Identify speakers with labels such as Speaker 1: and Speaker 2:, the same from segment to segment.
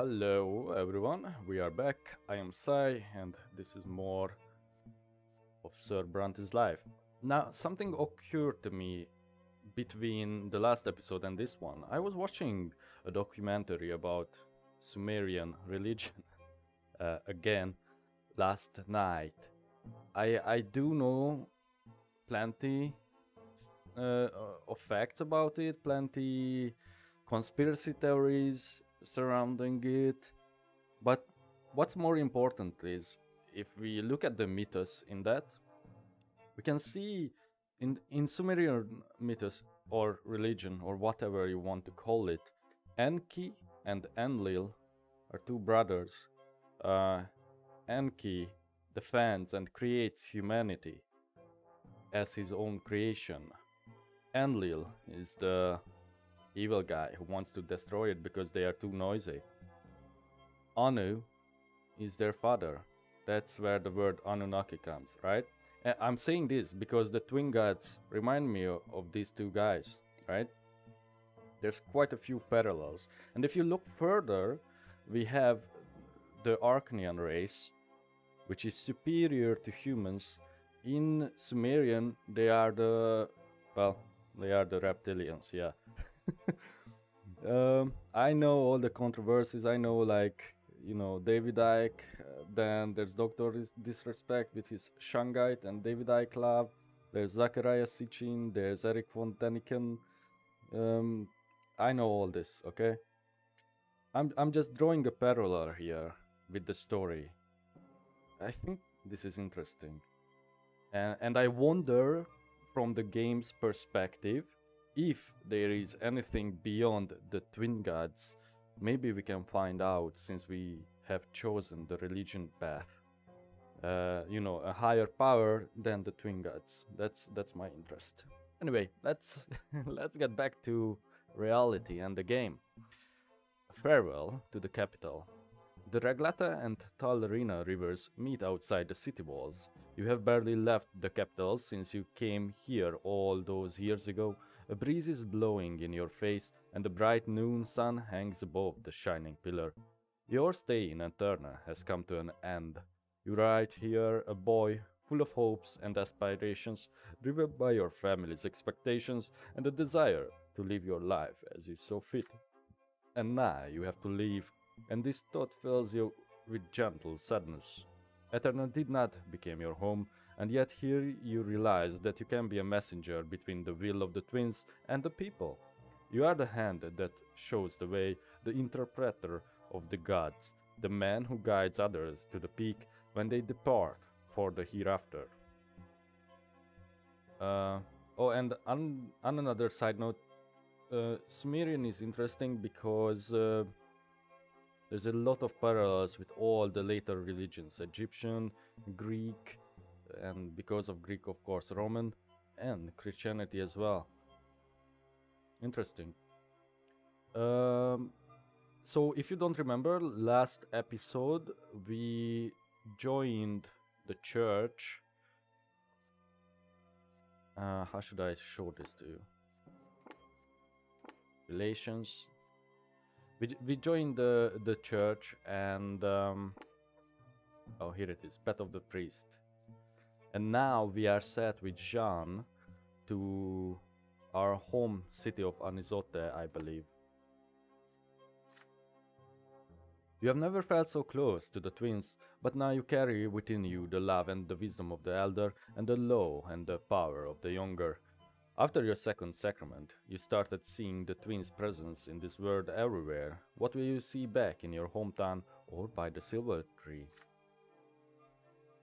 Speaker 1: Hello everyone, we are back. I am Sai and this is more of Sir Brante's life. Now, something occurred to me between the last episode and this one. I was watching a documentary about Sumerian religion again last night. I do know plenty of facts about it, plenty conspiracy theories surrounding it. But what's more important is if we look at the mythos in that, we can see in Sumerian mythos or religion or whatever you want to call it, Enki and Enlil are two brothers. Enki defends and creates humanity as his own creation. Enlil is the evil guy who wants to destroy it because they are too noisy. Anu is their father. That's where the word Anunnaki comes, right? I'm saying this because the twin gods remind me of these two guys, right? There's quite a few parallels. And if you look further, we have the Archnean race, which is superior to humans. In Sumerian, they are the reptilians, yeah. I know all the controversies. I know, like, David Icke. Then there's Doctor Disrespect with his Shungite and David Icke love. There's Zachariah Sitchin. There's Eric von Däniken. I know all this, okay? I'm just drawing a parallel here with the story. I think this is interesting. And I wonder, from the game's perspective, if there is anything beyond the twin gods. Maybe we can find out, since we have chosen the religion path. A higher power than the twin gods. That's my interest. Anyway, let's let's get back to reality and the game. Farewell to the capital. The Raglata and Talrina rivers meet outside the city walls. You have barely left the capital since you came here all those years ago. A breeze is blowing in your face, and the bright noon sun hangs above the shining pillar. Your stay in Anterna has come to an end. You ride here, a boy, full of hopes and aspirations, driven by your family's expectations and a desire to live your life as you saw fit. And now you have to leave, and this thought fills you with gentle sadness. Eterna did not become your home, and yet here you realize that you can be a messenger between the will of the twins and the people. You are the hand that shows the way, the interpreter of the gods, the man who guides others to the peak when they depart for the hereafter. On another side note, Sumerian is interesting because there's a lot of parallels with all the later religions, Egyptian, Greek, and because of Greek, of course, Roman, and Christianity as well. Interesting. So if you don't remember, last episode we joined the church. How should I show this to you? Relations. We joined the church, and oh, here it is, Pet of the Priest. And now we are set with Jean to our home city of Anizote, I believe. You have never felt so close to the twins, but now you carry within you the love and the wisdom of the elder, and the law and the power of the younger. After your second sacrament, you started seeing the twins' presence in this world everywhere. What will you see back in your hometown or by the silver tree?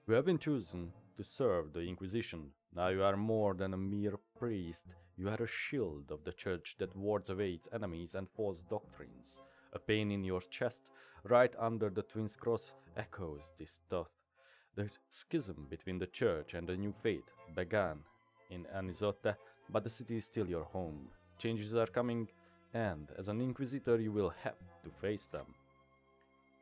Speaker 1: You have been chosen to serve the Inquisition. Now you are more than a mere priest. You are a shield of the church that wards away its enemies and false doctrines. A pain in your chest, right under the twins' cross, echoes this thought. The schism between the church and the new faith began in Anizote, but the city is still your home. Changes are coming, and as an inquisitor you will have to face them.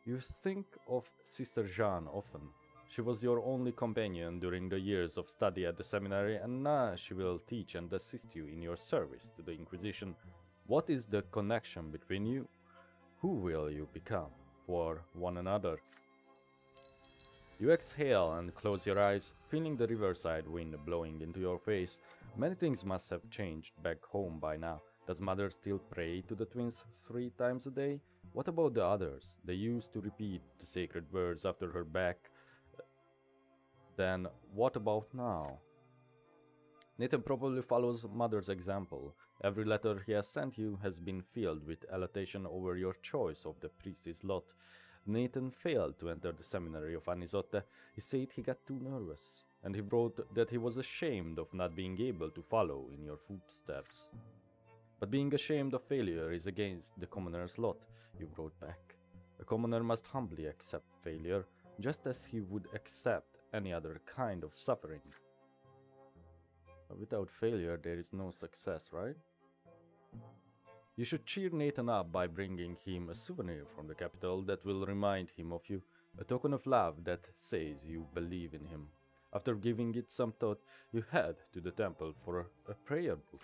Speaker 1: You think of Sister Jeanne often. She was your only companion during the years of study at the seminary, and now she will teach and assist you in your service to the Inquisition. What is the connection between you? Who will you become? for one another. You exhale and close your eyes, feeling the riverside wind blowing into your face. Many things must have changed back home by now. Does mother still pray to the twins 3 times a day? What about the others? They used to repeat the sacred words after her back. Then what about now? Nathan probably follows mother's example. Every letter he has sent you has been filled with elation over your choice of the priest's lot. Nathan failed to enter the seminary of Anisote. He said he got too nervous, and he wrote that he was ashamed of not being able to follow in your footsteps. But being ashamed of failure is against the commoner's lot, you wrote back. A commoner must humbly accept failure, just as he would accept any other kind of suffering. But without failure, there is no success, right? You should cheer Nathan up by bringing him a souvenir from the capital that will remind him of you, a token of love that says you believe in him. After giving it some thought, you head to the temple for a prayer book.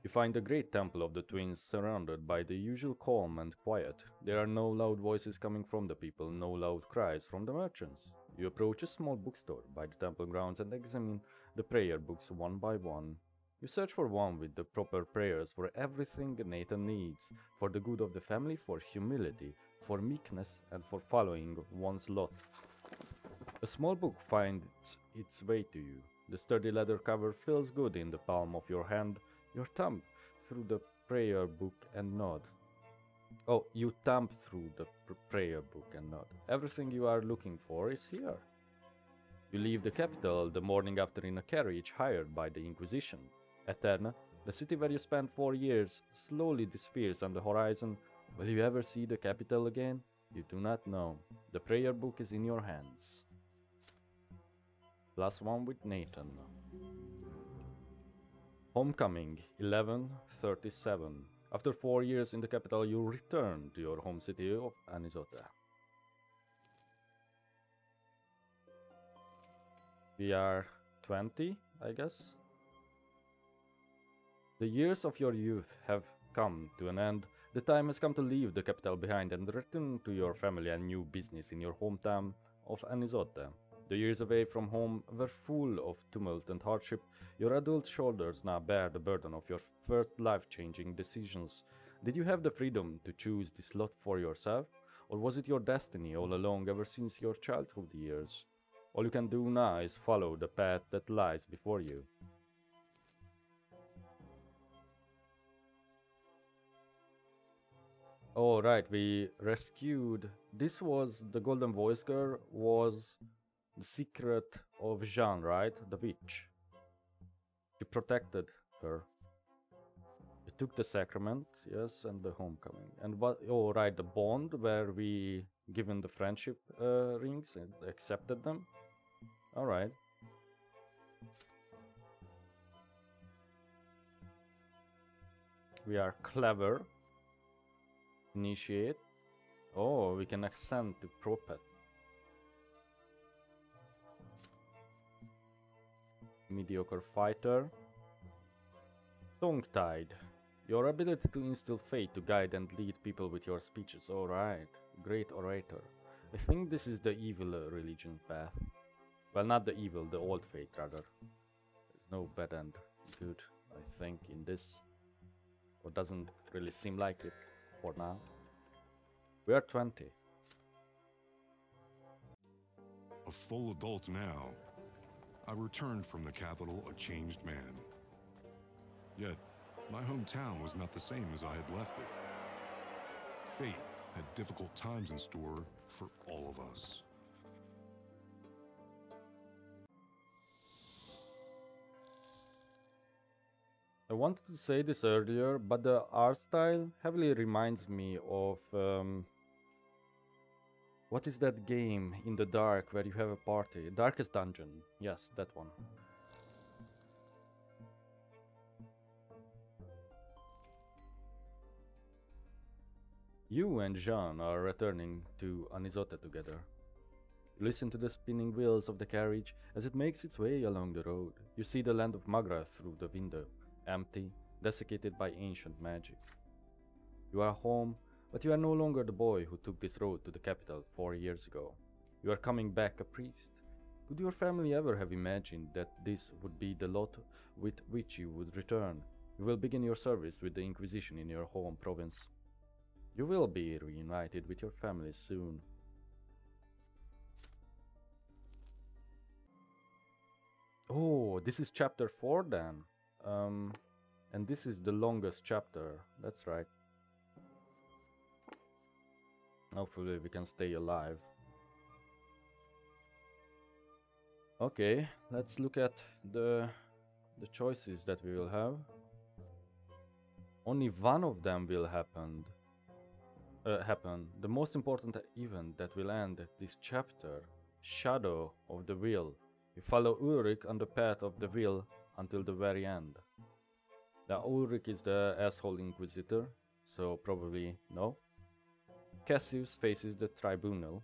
Speaker 1: You find the great temple of the twins surrounded by the usual calm and quiet. There are no loud voices coming from the people, no loud cries from the merchants. You approach a small bookstore by the temple grounds and examine the prayer books one by one. You search for one with the proper prayers for everything Nathan needs, for the good of the family, for humility, for meekness, and for following one's lot. A small book finds its way to you. The sturdy leather cover feels good in the palm of your hand. You thumb through the prayer book and nod. Oh, you thumb through the prayer book and nod. Everything you are looking for is here. You leave the capital the morning after in a carriage hired by the Inquisition. Eterna, the city where you spent 4 years, slowly disappears on the horizon. Will you ever see the capital again? You do not know. The prayer book is in your hands. +1 with Nathan. Homecoming, 1137. After 4 years in the capital, you return to your home city of Anisote. We are 20, I guess. The years of your youth have come to an end. The time has come to leave the capital behind and return to your family and new business in your hometown of Anisote. The years away from home were full of tumult and hardship. Your adult shoulders now bear the burden of your first life-changing decisions. Did you have the freedom to choose this lot for yourself? Or was it your destiny all along ever since your childhood years? All you can do now is follow the path that lies before you. Oh right, we rescued... This was... The Golden Voice Girl was the secret of Jean, right? The witch. She protected her. We took the sacrament, yes, and the homecoming. And what... Oh right, the bond where we given the friendship rings and accepted them. Alright. We are clever. Initiate. Oh, we can ascend to prophet. Mediocre fighter. Tongue-tied. Your ability to instill faith to guide and lead people with your speeches. Alright. Great orator. I think this is the evil religion path. Well, not the evil, the old faith rather. There's no bad and good, I think, in this. Or doesn't really seem like it. For now. We are 20.
Speaker 2: A full adult now, I returned from the capital a changed man. Yet, my hometown was not the same as I had left it. Fate had difficult times in store for all of us.
Speaker 1: I wanted to say this earlier, but the art style heavily reminds me of what is that game in the dark where you have a party? Darkest Dungeon. Yes, that one. You and Jean are returning to Anisote together. You listen to the spinning wheels of the carriage as it makes its way along the road. You see the land of Magra through the window. Empty, desiccated by ancient magic. You are home, But you are no longer the boy who took this road to the capital 4 years ago. You are coming back a priest. Could your family ever have imagined that this would be the lot with which you would return? You will begin your service with the Inquisition in your home province. You will be reunited with your family soon. Oh, this is chapter 4 then. And this is the longest chapter. That's right. Hopefully we can stay alive. Okay, let's look at the choices that we will have. Only one of them will happen. The most important event that will end this chapter, Shadow of the Will. You follow Ulrich on the path of the will until the very end. Now Ulrich is the asshole inquisitor, so probably no. Cassius faces the tribunal.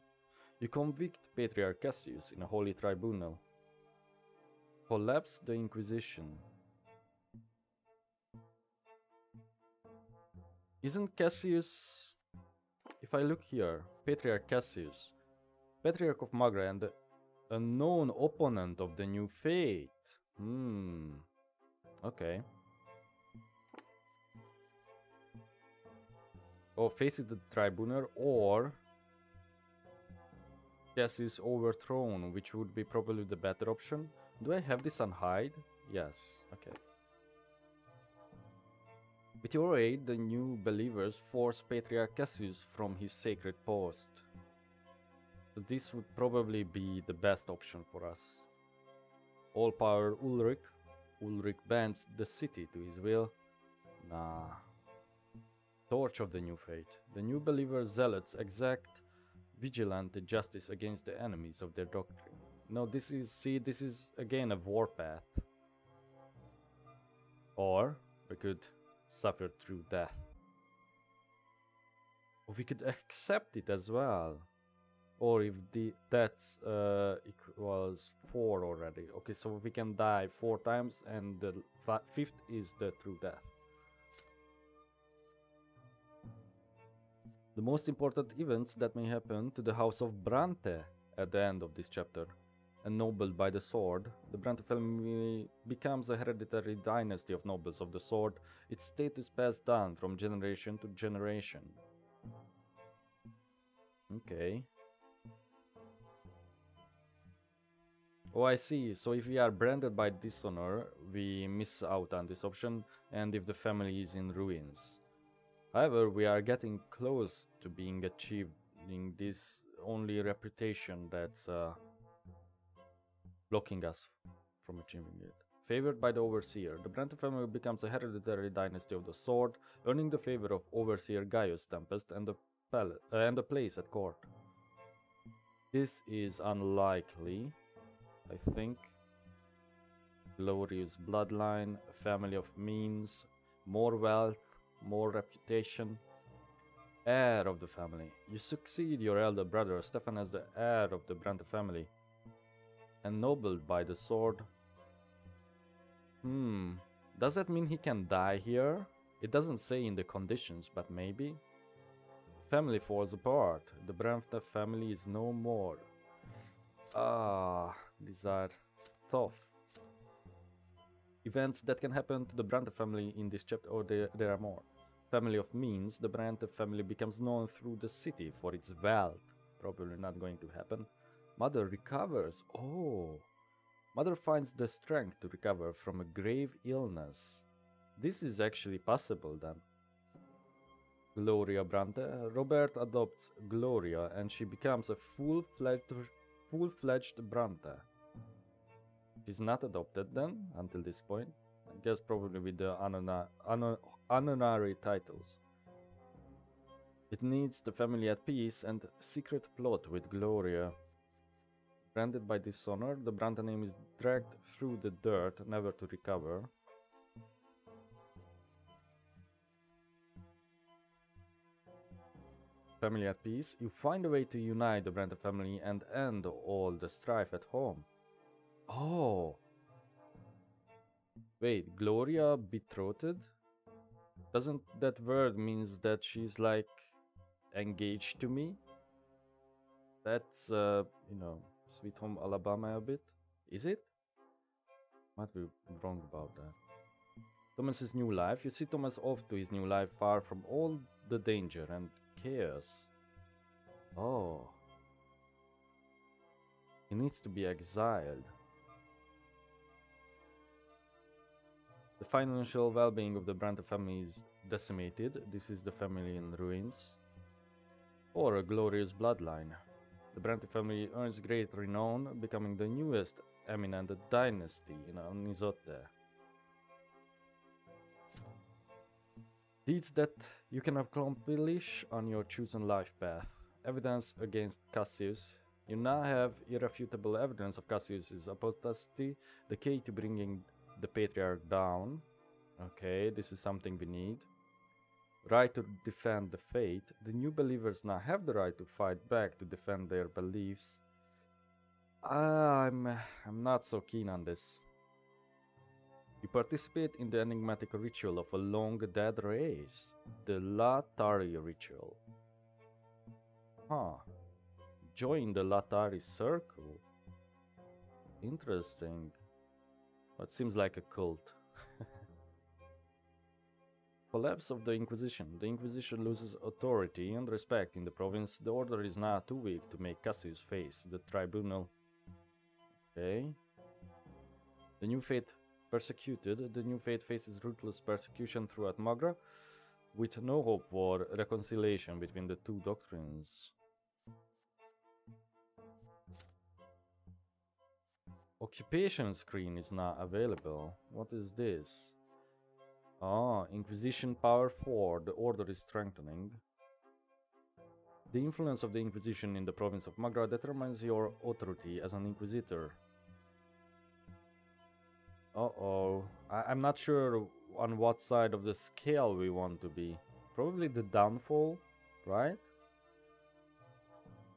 Speaker 1: You convict Patriarch Cassius in a holy tribunal. Collapse the Inquisition. Isn't Cassius... If I look here, Patriarch Cassius, Patriarch of Magra and a known opponent of the new faith. Okay. Or faces the tribunal, or Cassius overthrown, which would be probably the better option. Do I have this on hide? Yes, okay. With your aid, the new believers force Patriarch Cassius from his sacred post. So this would probably be the best option for us. All power Ulrich. Ulrich bends the city to his will. Nah. Torch of the new faith. The new believer zealots exact vigilante justice against the enemies of their doctrine. No, this is again a warpath. Or we could suffer through death. Or we could accept it as well. Or if that's equals 4 already. Okay, so we can die 4 times and the 5th is the true death. The most important events that may happen to the house of Brante at the end of this chapter. Ennobled by the sword, the Brante family becomes a hereditary dynasty of nobles of the sword, its status passed down from generation to generation. Okay. Oh, I see. So if we are branded by dishonor, we miss out on this option, and if the family is in ruins. However, we are getting close to being achieving this only reputation that's blocking us from achieving it. Favored by the Overseer, the Brante family becomes a hereditary dynasty of the sword, earning the favor of Overseer Gaius Tempest and the place at court. This is unlikely, I think. Glorious bloodline, a family of means, more wealth, more reputation. Heir of the family. You succeed your elder brother Stefan as the heir of the Brante family. Ennobled by the sword. Does that mean he can die here? It doesn't say in the conditions, but maybe? Family falls apart. The Brante family is no more. These are tough. Events that can happen to the Brante family in this chapter, or there are more. Family of means, the Brante family becomes known through the city for its wealth. Probably not going to happen. Mother recovers. Oh. Mother finds the strength to recover from a grave illness. This is actually possible then. Gloria Brante. Robert adopts Gloria and she becomes a full-fledged Brante. She's not adopted then, until this point. I guess probably with the honorary titles. It needs the family at peace and secret plot with Gloria. Branded by dishonor, the Brante name is dragged through the dirt, never to recover. Family at peace, you find a way to unite the Brante family and end all the strife at home. Oh! Wait, Gloria betrothed? Doesn't that word means that she's like engaged to me. That's, you know, Sweet Home Alabama a bit. Is it? Might be wrong about that. Thomas's new life. You see Thomas off to his new life far from all the danger and chaos. Oh. He needs to be exiled. The financial well-being of the Brante family is decimated. This is the family in ruins. Or a glorious bloodline. The Brante family earns great renown, becoming the newest eminent dynasty in Anisote. Deeds that you can accomplish on your chosen life path. Evidence against Cassius. You now have irrefutable evidence of Cassius's apostasy, the key to bringing the patriarch down. Okay, this is something we need. Right to defend the faith. The new believers now have the right to fight back to defend their beliefs. I'm not so keen on this. You participate in the enigmatic ritual of a long dead race, the Latari ritual. Huh. Join the Latari circle. Interesting. But seems like a cult. Collapse of the Inquisition. The Inquisition loses authority and respect in the province. The order is now too weak to make Cassius face the tribunal. Okay. The new faith persecuted. The new faith faces ruthless persecution throughout Magra, with no hope for reconciliation between the two doctrines. Occupation screen is not available. What is this? Ah, Inquisition Power 4. The order is strengthening. The influence of the Inquisition in the province of Magra determines your authority as an Inquisitor. Uh-oh. I'm not sure on what side of the scale we want to be. Probably the downfall, right?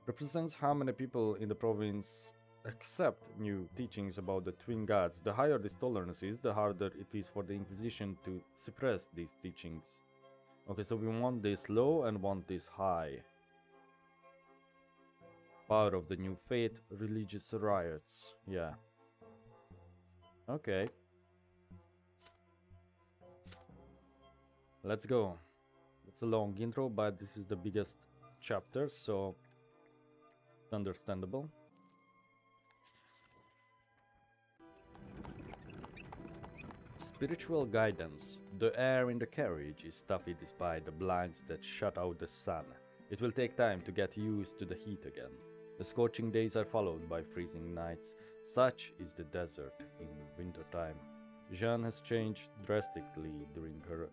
Speaker 1: Represents how many people in the province accept new teachings about the twin gods. The higher this tolerance is, the harder it is for the Inquisition to suppress these teachings. Okay, so we want this low and want this high. Power of the new faith, religious riots. Yeah. Okay. Let's go. It's a long intro, but this is the biggest chapter, so it's understandable. Spiritual guidance. The air in the carriage is stuffy despite the blinds that shut out the sun. It will take time to get used to the heat again. The scorching days are followed by freezing nights. Such is the desert in wintertime. Jeanne has changed drastically during her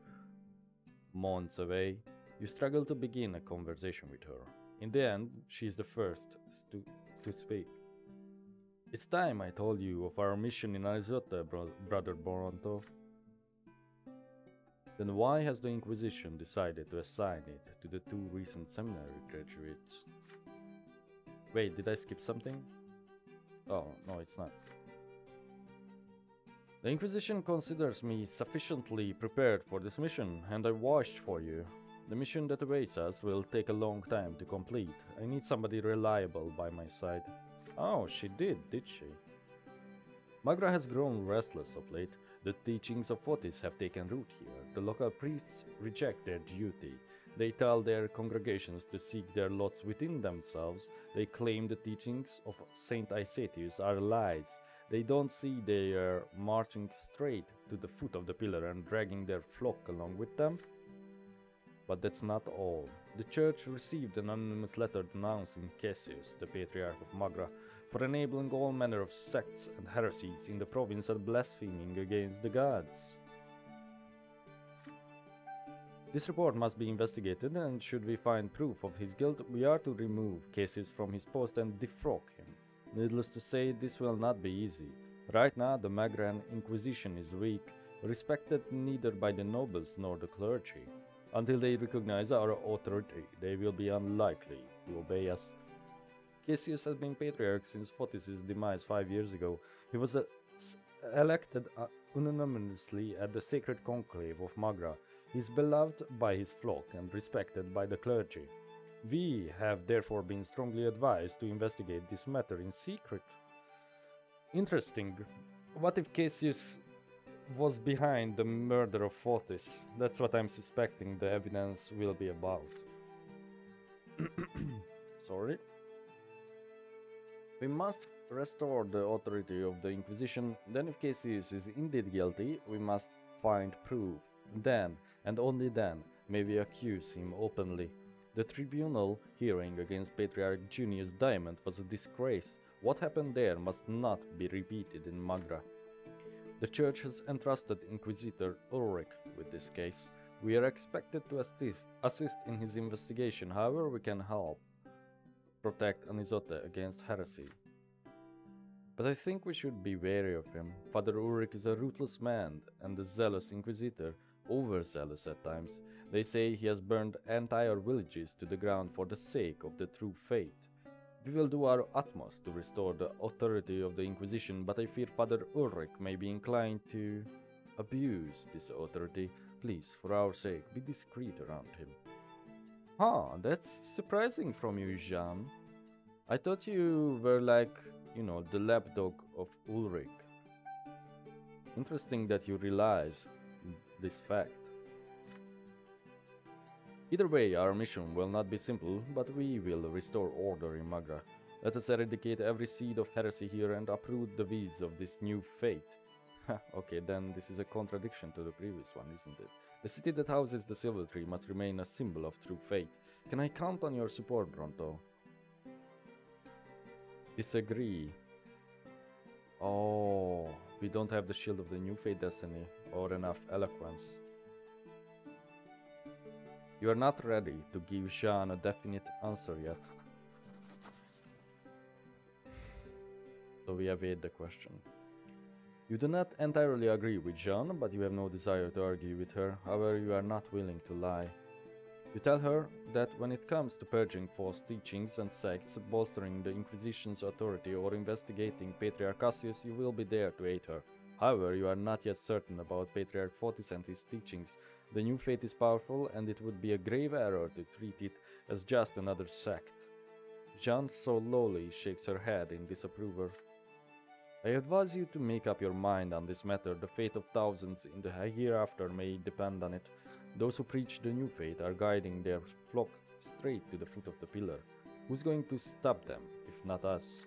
Speaker 1: months away. You struggle to begin a conversation with her. In the end, she is the first to speak. It's time I told you of our mission in Arizote, Brother Boronto. Then why has the Inquisition decided to assign it to the two recent seminary graduates? Wait, did I skip something? Oh, no, it's not. The Inquisition considers me sufficiently prepared for this mission, and I watched for you. The mission that awaits us will take a long time to complete. I need somebody reliable by my side. Oh, she did she? Magra has grown restless of late. The teachings of Fotis have taken root here. The local priests reject their duty. They tell their congregations to seek their lots within themselves. They claim the teachings of Saint Icetius are lies. They don't see they are marching straight to the foot of the pillar and dragging their flock along with them. But that's not all. The church received an anonymous letter denouncing Cassius, the patriarch of Magra, for enabling all manner of sects and heresies in the province and blaspheming against the gods. This report must be investigated, and should we find proof of his guilt, we are to remove Cassius from his post and defrock him. Needless to say, this will not be easy. Right now, the Magran Inquisition is weak, respected neither by the nobles nor the clergy. Until they recognize our authority, they will be unlikely to obey us. Cassius has been patriarch since Fotis' demise 5 years ago. He was elected unanimously at the sacred conclave of Magra. He is beloved by his flock and respected by the clergy. We have therefore been strongly advised to investigate this matter in secret. Interesting. What if Cassius was behind the murder of Fotis? That's what I'm suspecting the evidence will be about. Sorry. We must restore the authority of the Inquisition. Then if Cassius is indeed guilty, we must find proof. Then, and only then, may we accuse him openly. The tribunal hearing against Patriarch Junius Diamond was a disgrace. What happened there must not be repeated in Magra. The Church has entrusted Inquisitor Ulrich with this case. We are expected to assist in his investigation, however we can help protect Anisote against heresy. But I think we should be wary of him. Father Ulrich is a ruthless man and a zealous Inquisitor, overzealous at times. They say he has burned entire villages to the ground for the sake of the true faith. We will do our utmost to restore the authority of the Inquisition, but I fear Father Ulrich may be inclined to abuse this authority. Please, for our sake, be discreet around him. Huh, that's surprising from you, Jean. I thought you were like, the lapdog of Ulrich. Interesting that you realize this fact. Either way, our mission will not be simple, but we will restore order in Magra. Let us eradicate every seed of heresy here and uproot the weeds of this new faith. Okay, then this is a contradiction to the previous one, isn't it? The city that houses the Silver Tree must remain a symbol of true faith. Can I count on your support, Bronto? Disagree. Oh, we don't have the shield of the new faith destiny or enough eloquence. You are not ready to give Jean a definite answer yet. So we evade the question. You do not entirely agree with Jean, but you have no desire to argue with her. However, you are not willing to lie. You tell her that when it comes to purging false teachings and sects, bolstering the Inquisition's authority, or investigating Patriarch Cassius, you will be there to aid her. However, you are not yet certain about Patriarch Fotis and his teachings. The new faith is powerful, and it would be a grave error to treat it as just another sect. Jean slowly shakes her head in disapproval. I advise you to make up your mind on this matter. The fate of thousands in the hereafter may depend on it. Those who preach the new faith are guiding their flock straight to the foot of the pillar. Who's going to stop them, if not us?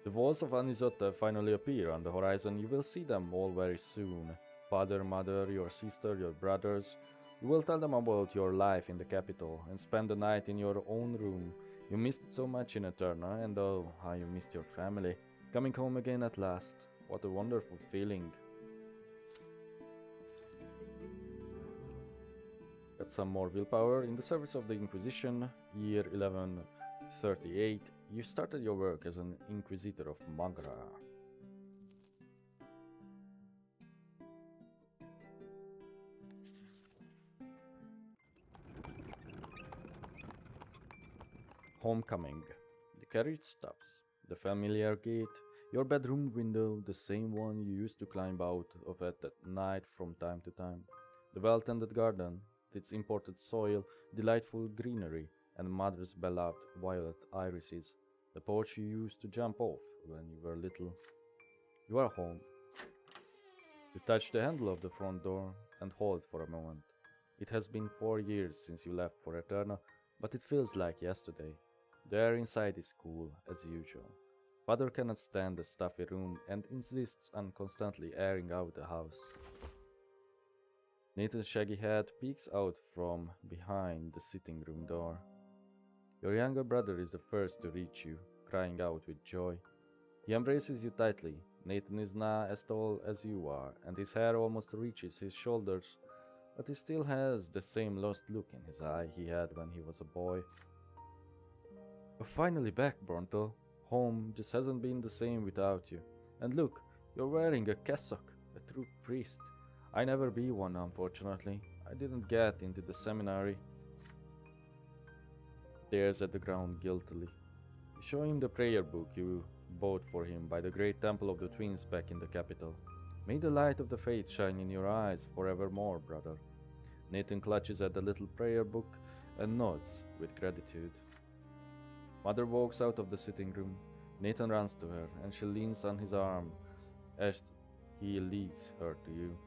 Speaker 1: The walls of Anisote finally appear on the horizon. You will see them all very soon. Father, mother, your sister, your brothers. You will tell them about your life in the capital and spend the night in your own room. You missed it so much in Eterna, and oh, how you missed your family. Coming home again at last. What a wonderful feeling. Got some more willpower. In the service of the Inquisition, year 1138, you started your work as an Inquisitor of Magra. Homecoming. The carriage stops. The familiar gate, your bedroom window, the same one you used to climb out of at night from time to time. The well-tended garden, its imported soil, delightful greenery, and mother's beloved violet irises. The porch you used to jump off when you were little. You are home. You touch the handle of the front door and hold for a moment. It has been 4 years since you left for Eterna, but it feels like yesterday. The air inside is cool, as usual. Father cannot stand the stuffy room and insists on constantly airing out the house. Nathan's shaggy head peeks out from behind the sitting room door. Your younger brother is the first to reach you, crying out with joy. He embraces you tightly. Nathan is now as tall as you are, and his hair almost reaches his shoulders, but he still has the same lost look in his eye he had when he was a boy. You're finally back, Bronto. Home just hasn't been the same without you. And look, you're wearing a cassock, a true priest. I never be one, unfortunately. I didn't get into the seminary. Stares at the ground guiltily. You show him the prayer book you bought for him by the great temple of the twins back in the capital. May the light of the faith shine in your eyes forevermore, brother. Nathan clutches at the little prayer book and nods with gratitude. Mother walks out of the sitting room. Nathan runs to her, and she leans on his arm as he leads her to you.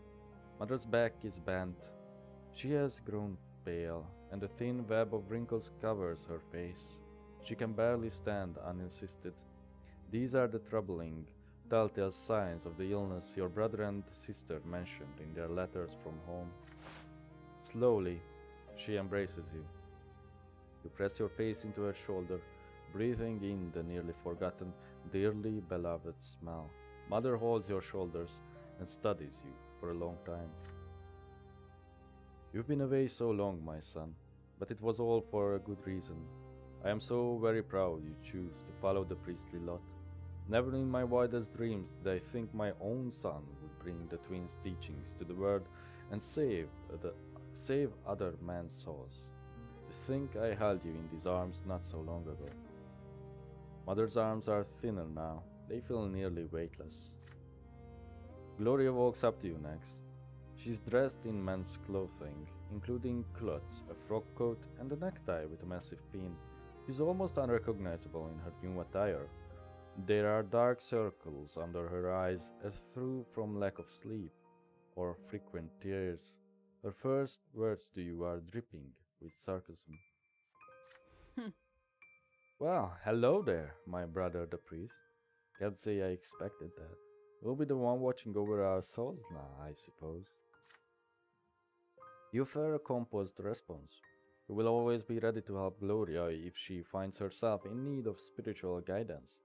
Speaker 1: Mother's back is bent. She has grown pale, and a thin web of wrinkles covers her face. She can barely stand unassisted. These are the troubling, telltale signs of the illness your brother and sister mentioned in their letters from home. Slowly, she embraces you. You press your face into her shoulder, breathing in the nearly forgotten, dearly beloved smell. Mother holds your shoulders and studies you for a long time. You've been away so long, my son, but it was all for a good reason. I am so very proud you choose to follow the priestly lot. Never in my wildest dreams did I think my own son would bring the twins' teachings to the world and save other men's souls. To think I held you in these arms not so long ago. Mother's arms are thinner now. They feel nearly weightless. Gloria walks up to you next. She's dressed in men's clothing, including culottes, a frock coat, and a necktie with a massive pin. She's almost unrecognizable in her new attire. There are dark circles under her eyes, as though from lack of sleep or frequent tears. Her first words to you are dripping with sarcasm. Well, hello there, my brother the priest. Can't say I expected that. We'll be the one watching over our souls now, I suppose. You fare a composed response. You will always be ready to help Gloria if she finds herself in need of spiritual guidance.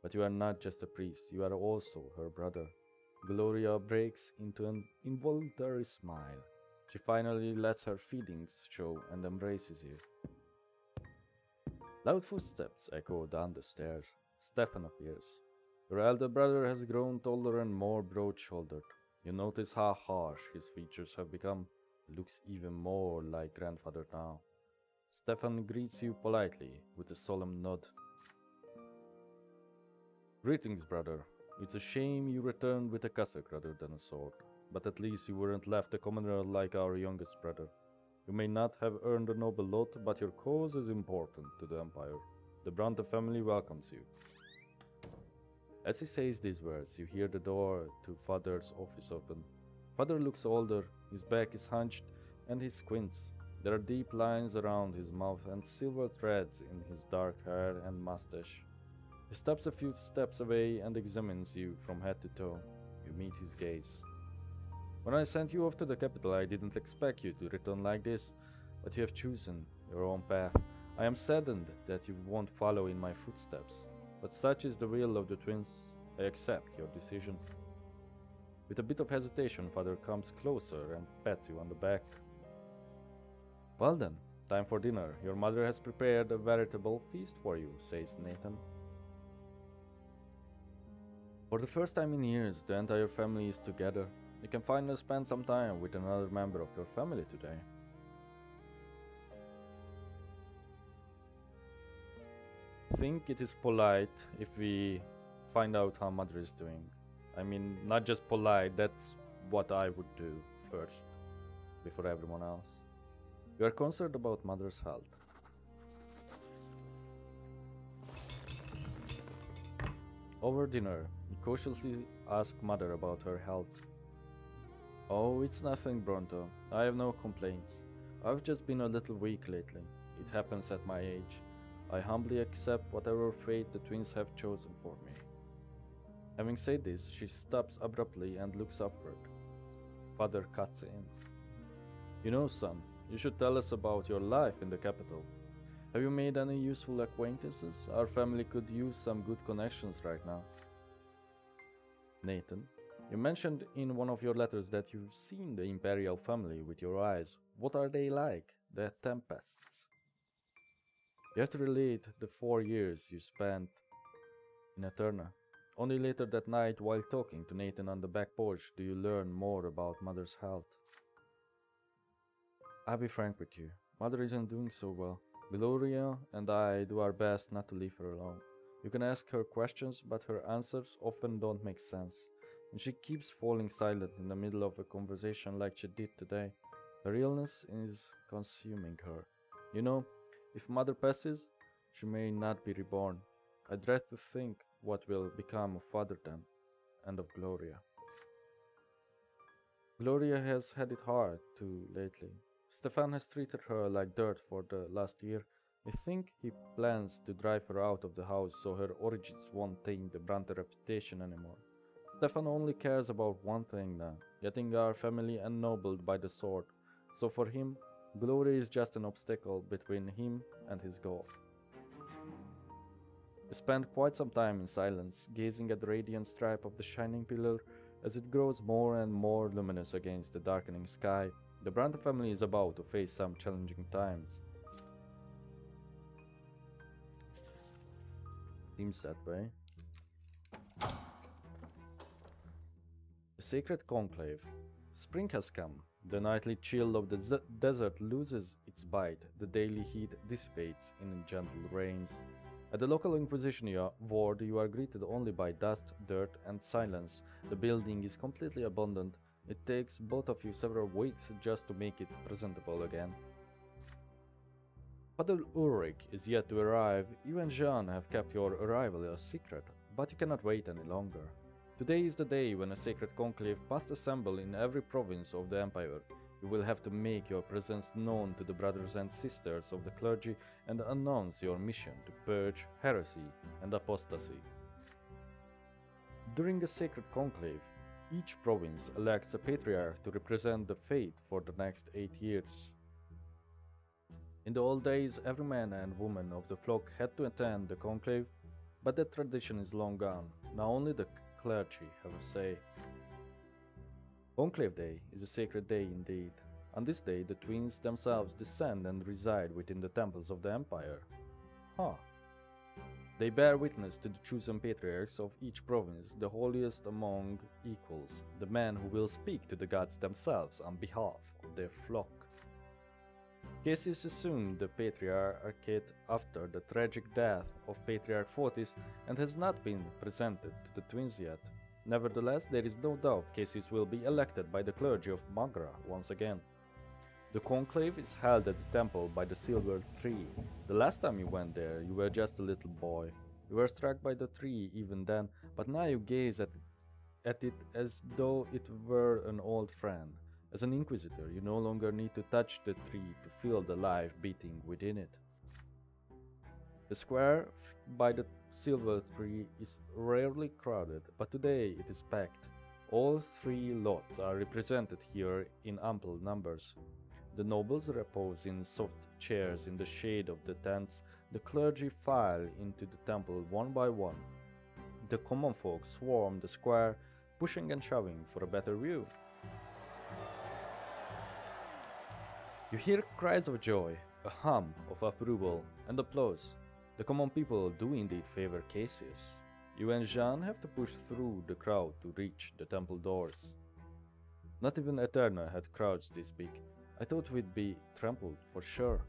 Speaker 1: But you are not just a priest, you are also her brother. Gloria breaks into an involuntary smile. She finally lets her feelings show and embraces you. Loud footsteps echo down the stairs. Stefan appears. Your elder brother has grown taller and more broad-shouldered. You notice how harsh his features have become. He looks even more like grandfather now. Stefan greets you politely with a solemn nod. Greetings, brother. It's a shame you returned with a cassock rather than a sword, but at least you weren't left a commoner like our youngest brother. You may not have earned a noble lot, but your cause is important to the Empire. The Brante family welcomes you. As he says these words, you hear the door to Father's office open. Father looks older, his back is hunched, and he squints. There are deep lines around his mouth and silver threads in his dark hair and mustache. He stops a few steps away and examines you from head to toe. You meet his gaze. When I sent you off to the capital, I didn't expect you to return like this, but you have chosen your own path. I am saddened that you won't follow in my footsteps, but such is the will of the twins. I accept your decision. With a bit of hesitation, Father comes closer and pats you on the back. Well then, time for dinner. Your mother has prepared a veritable feast for you, says Nathan. For the first time in years, the entire family is together. You can finally spend some time with another member of your family today. I think it is polite if we find out how Mother is doing. I mean, not just polite, that's what I would do first, before everyone else. You are concerned about Mother's health. Over dinner, you cautiously ask Mother about her health. Oh, it's nothing, Brante. I have no complaints. I've just been a little weak lately. It happens at my age. I humbly accept whatever fate the twins have chosen for me. Having said this, she stops abruptly and looks upward. Father cuts in. You know, son, you should tell us about your life in the capital. Have you made any useful acquaintances? Our family could use some good connections right now. Nathan, you mentioned in one of your letters that you've seen the imperial family with your eyes. What are they like, the Tempests? You have to relate the 4 years you spent in Eterna. Only later that night, while talking to Nathan on the back porch, do you learn more about Mother's health. I'll be frank with you. Mother isn't doing so well. Gloria and I do our best not to leave her alone. You can ask her questions, but her answers often don't make sense. And she keeps falling silent in the middle of a conversation like she did today. Her illness is consuming her. You know, if Mother passes, she may not be reborn. I dread to think what will become of Father then, and of Gloria. Gloria has had it hard too lately. Stefan has treated her like dirt for the last year. I think he plans to drive her out of the house so her origins won't taint the Brante reputation anymore. Stefan only cares about one thing now, getting our family ennobled by the sword. So for him, Gloria is just an obstacle between him and his goal. We spend quite some time in silence, gazing at the radiant stripe of the shining pillar as it grows more and more luminous against the darkening sky. The Brante family is about to face some challenging times. Seems that way. The Sacred Conclave. Spring has come. The nightly chill of the desert loses its bite. The daily heat dissipates in gentle rains. At the local Inquisition ward, you are greeted only by dust, dirt, and silence. The building is completely abandoned. It takes both of you several weeks just to make it presentable again. Father Ulrich is yet to arrive. You and Jean have kept your arrival a secret, but you cannot wait any longer. Today is the day when a sacred conclave must assemble in every province of the Empire. You will have to make your presence known to the brothers and sisters of the clergy and announce your mission to purge heresy and apostasy. During the sacred conclave, each province elects a patriarch to represent the faith for the next 8 years. In the old days, every man and woman of the flock had to attend the conclave, but that tradition is long gone. Now only the clergy have a say. Conclave Day is a sacred day indeed. On this day, the twins themselves descend and reside within the temples of the Empire. They bear witness to the chosen patriarchs of each province, the holiest among equals, the men who will speak to the gods themselves on behalf of their flock. Cassius assumed the patriarchate after the tragic death of Patriarch Fotis and has not been presented to the twins yet. Nevertheless, there is no doubt Cassius will be elected by the clergy of Magra once again. The conclave is held at the temple by the silver tree. The last time you went there, you were just a little boy. You were struck by the tree even then, but now you gaze at it as though it were an old friend. As an inquisitor, you no longer need to touch the tree to feel the life beating within it. The square by the silver tree is rarely crowded, but today it is packed. All 3 lots are represented here in ample numbers. The nobles repose in soft chairs in the shade of the tents. The clergy file into the temple one by one. The common folk swarm the square, pushing and shoving for a better view. You hear cries of joy, a hum of approval, and applause. The common people do indeed favor Cassius. You and Jean have to push through the crowd to reach the temple doors. Not even Eterna had crowds this big. I thought we'd be trampled for sure.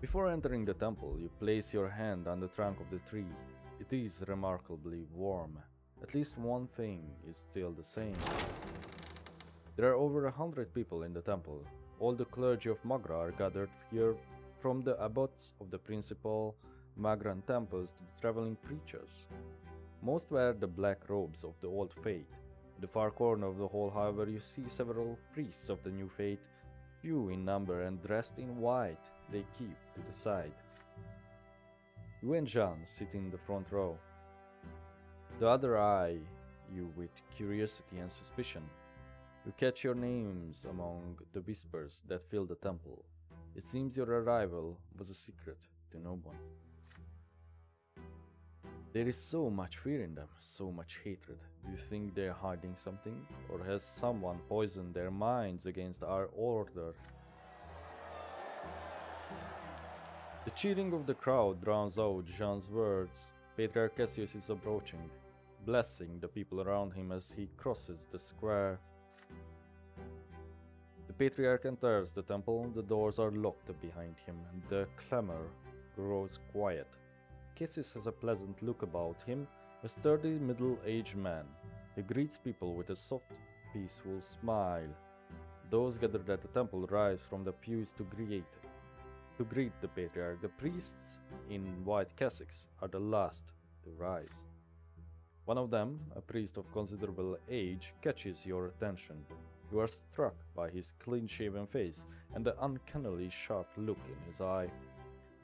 Speaker 1: Before entering the temple, you place your hand on the trunk of the tree. It is remarkably warm. At least one thing is still the same. There are over 100 people in the temple. All the clergy of Magra are gathered here, from the abbots of the principal Magran temples to the traveling preachers. Most wear the black robes of the old faith. In the far corner of the hall, however, you see several priests of the new faith, few in number and dressed in white. They keep to the side. You and Jean sit in the front row. The other eye you with curiosity and suspicion. You catch your names among the whispers that fill the temple. It seems your arrival was a secret to no one. There is so much fear in them, so much hatred. Do you think they are hiding something? Or has someone poisoned their minds against our order? The cheering of the crowd drowns out Jean's words. Patriarch Cassius is approaching, blessing the people around him as he crosses the square. The patriarch enters the temple. The doors are locked behind him, and the clamor grows quiet. Cassius has a pleasant look about him, a sturdy middle-aged man. He greets people with a soft, peaceful smile. Those gathered at the temple rise from the pews to greet To greet the patriarch, the priests in white cassocks are the last to rise. One of them, a priest of considerable age, catches your attention. You are struck by his clean-shaven face and the uncannily sharp look in his eye.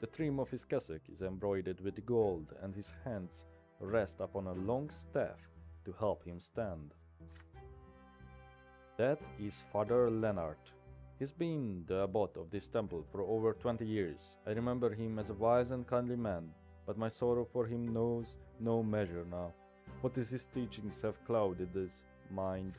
Speaker 1: The trim of his cassock is embroidered with gold, and his hands rest upon a long staff to help him stand. That is Father Leonard. He's been the abbot of this temple for over 20 years. I remember him as a wise and kindly man, but my sorrow for him knows no measure now. What his teachings have clouded his mind.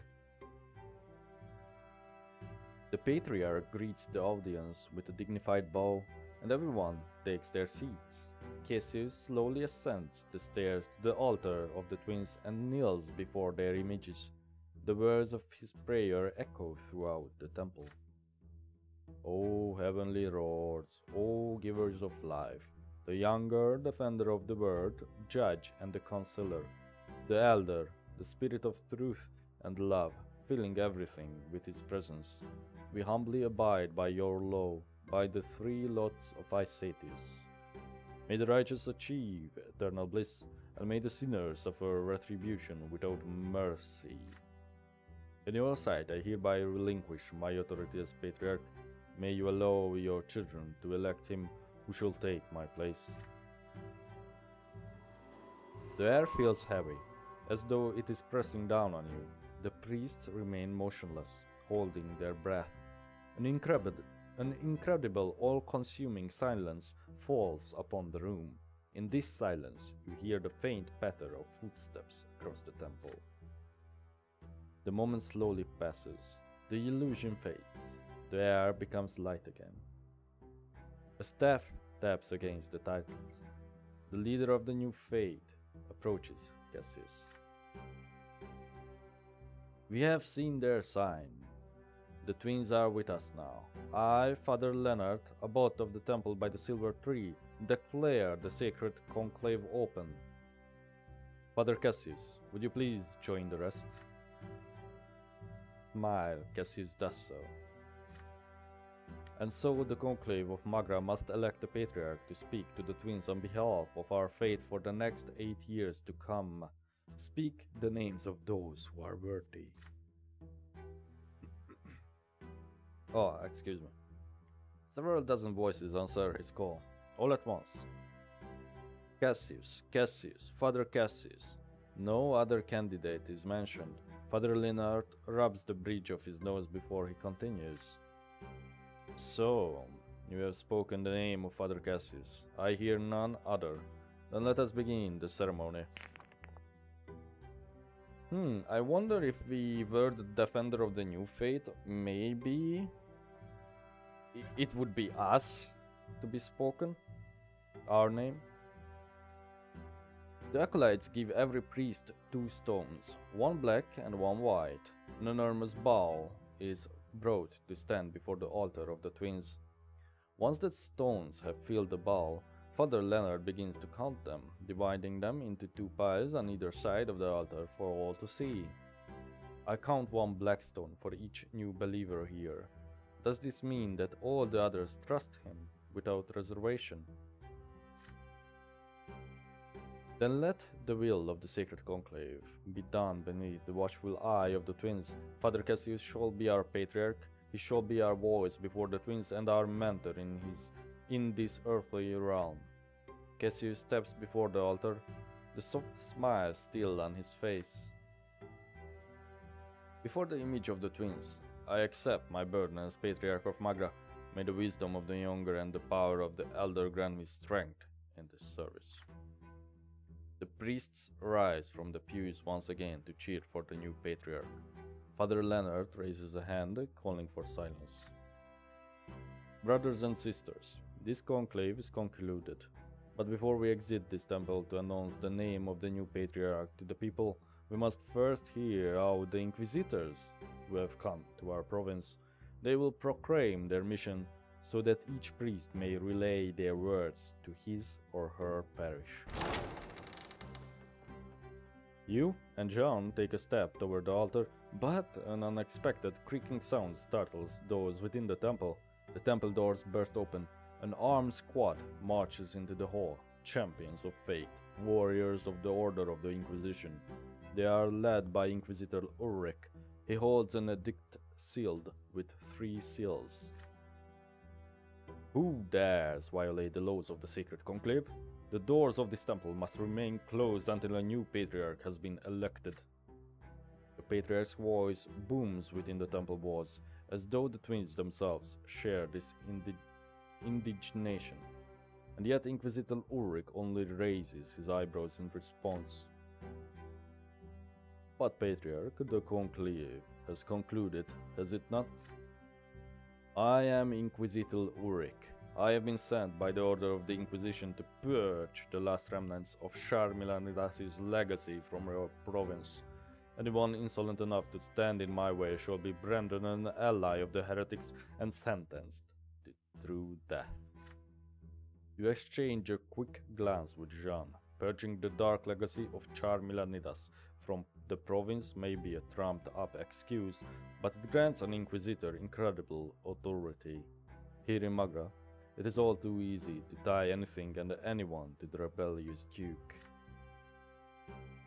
Speaker 1: The patriarch greets the audience with a dignified bow, and everyone takes their seats. Cassius slowly ascends the stairs to the altar of the twins and kneels before their images. The words of his prayer echo throughout the temple. O heavenly lords, O givers of life, the younger defender of the word, judge and the counselor, the elder, the spirit of truth and love, filling everything with his presence. We humbly abide by your law, by the three lots of Icetius. May the righteous achieve eternal bliss, and may the sinner suffer retribution without mercy. In your sight, I hereby relinquish my authority as patriarch. May you allow your children to elect him who shall take my place. The air feels heavy, as though it is pressing down on you. The priests remain motionless, holding their breath. An incredible, all-consuming silence falls upon the room. In this silence, you hear the faint patter of footsteps across the temple. The moment slowly passes. The illusion fades. The air becomes light again. A staff taps against the titles. The leader of the new faith approaches Cassius. We have seen their sign. The twins are with us now. I, Father Leonard, abbot of the temple by the silver tree, declare the sacred conclave open. Father Cassius, would you please join the rest? Smile, Cassius does so. And so the conclave of Magra must elect a patriarch to speak to the twins on behalf of our faith for the next 8 years to come. Speak the names of those who are worthy. Oh, excuse me. Several dozen voices answer his call, all at once. Cassius, Cassius, Father Cassius. No other candidate is mentioned. Father Leonard rubs the bridge of his nose before he continues. So, you have spoken the name of Father Cassius. I hear none other. Then let us begin the ceremony. I wonder if we were the defender of the new faith, maybe it would be us to be spoken. Our name. The acolytes give every priest 2 stones, one black and one white. An enormous bowl is brought to stand before the altar of the twins. Once the stones have filled the bowl, Father Leonard begins to count them, dividing them into 2 piles on either side of the altar for all to see. I count 1 black stone for each new believer here. Does this mean that all the others trust him without reservation? Then let the will of the sacred conclave be done beneath the watchful eye of the twins. Father Cassius shall be our patriarch. He shall be our voice before the twins and our mentor in this earthly realm. Cassius steps before the altar, the soft smile still on his face. Before the image of the twins, I accept my burden as Patriarch of Magra. May the wisdom of the younger and the power of the elder grant me strength in this service. The priests rise from the pews once again to cheer for the new patriarch. Father Leonard raises a hand, calling for silence. Brothers and sisters, this conclave is concluded. But before we exit this temple to announce the name of the new patriarch to the people, we must first hear how the inquisitors who have come to our province. They will proclaim their mission so that each priest may relay their words to his or her parish. You and John take a step toward the altar, but an unexpected creaking sound startles those within the temple. The temple doors burst open, An armed squad marches into the hall, champions of fate, warriors of the Order of the Inquisition. They are led by Inquisitor Ulrich. He holds an edict sealed with 3 seals. Who dares violate the laws of the sacred conclave? The doors of this temple must remain closed until a new patriarch has been elected. The patriarch's voice booms within the temple walls, as though the twins themselves share this indignation. And yet Inquisitor Ulrich only raises his eyebrows in response. But Patriarch, the Conclave has concluded, has it not? I am Inquisitor Ulrich. I have been sent by the Order of the Inquisition to purge the last remnants of Charmilanidas' legacy from your province. Anyone insolent enough to stand in my way shall be branded an ally of the heretics and sentenced to true death. You exchange a quick glance with Jean. Purging the dark legacy of Charmilanidas from the province may be a trumped-up excuse, but it grants an inquisitor incredible authority. Here in Magra, it is all too easy to tie anything and anyone to the rebellious duke.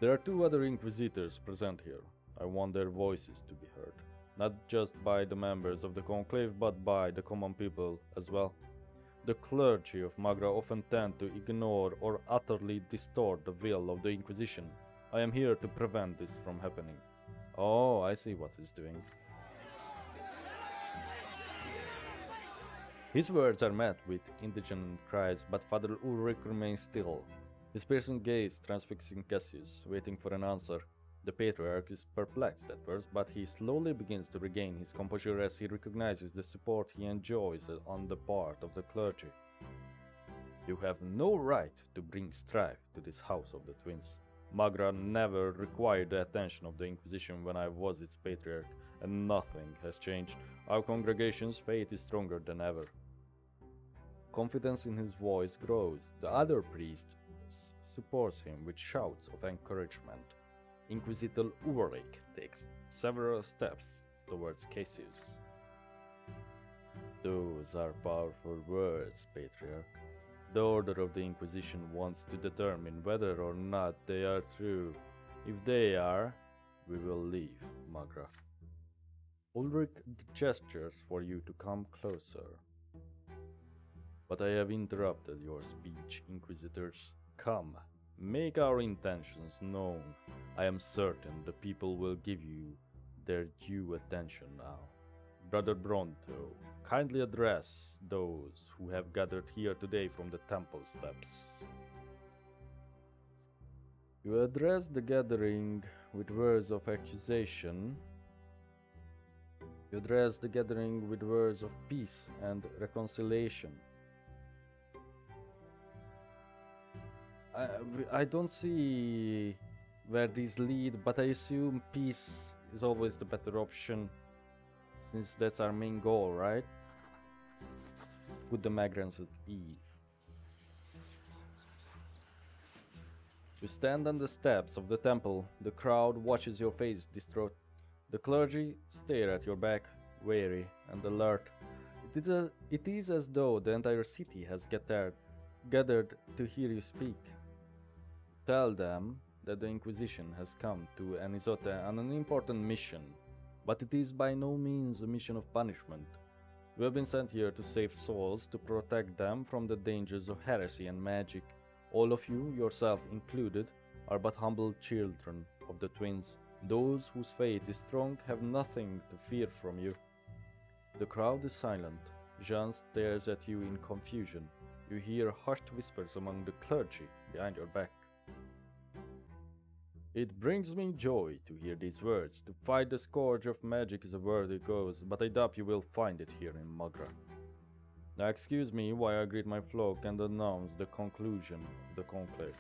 Speaker 1: There are 2 other inquisitors present here. I want their voices to be heard, not just by the members of the conclave, but by the common people as well. The clergy of Magra often tend to ignore or utterly distort the will of the Inquisition. I am here to prevent this from happening. Oh, I see what he's doing. His words are met with indignant cries, but Father Ulrich remains still, his piercing gaze transfixing Cassius, waiting for an answer. The Patriarch is perplexed at first, but he slowly begins to regain his composure as he recognizes the support he enjoys on the part of the clergy. You have no right to bring strife to this house of the twins. Magra never required the attention of the Inquisition when I was its Patriarch, and nothing has changed. Our congregation's faith is stronger than ever. Confidence in his voice grows. The other priest supports him with shouts of encouragement. Inquisitor Ulrich takes several steps towards Cassius. Those are powerful words, Patriarch. The Order of the Inquisition wants to determine whether or not they are true. If they are, we will leave Magra. Ulrich gestures for you to come closer. But I have interrupted your speech, Inquisitors. Come, make our intentions known. I am certain the people will give you their due attention now. Brother Brante, kindly address those who have gathered here today from the temple steps. You address the gathering with words of accusation. You address the gathering with words of peace and reconciliation. I don't see where these lead, but I assume peace is always the better option, since that's our main goal, right? Put the migrants at ease. You stand on the steps of the temple. The crowd watches your face distraught. The clergy stare at your back, wary and alert. It is as though the entire city has gathered to hear you speak. Tell them that the Inquisition has come to Anisote on an important mission, but it is by no means a mission of punishment. We have been sent here to save souls, to protect them from the dangers of heresy and magic. All of you, yourself included, are but humble children of the twins. Those whose faith is strong have nothing to fear from you. The crowd is silent. Jean stares at you in confusion. You hear hushed whispers among the clergy behind your back. It brings me joy to hear these words. To fight the scourge of magic is a worthy cause, but I doubt you will find it here in Magra. Now excuse me while I greet my flock and announce the conclusion of the conclave.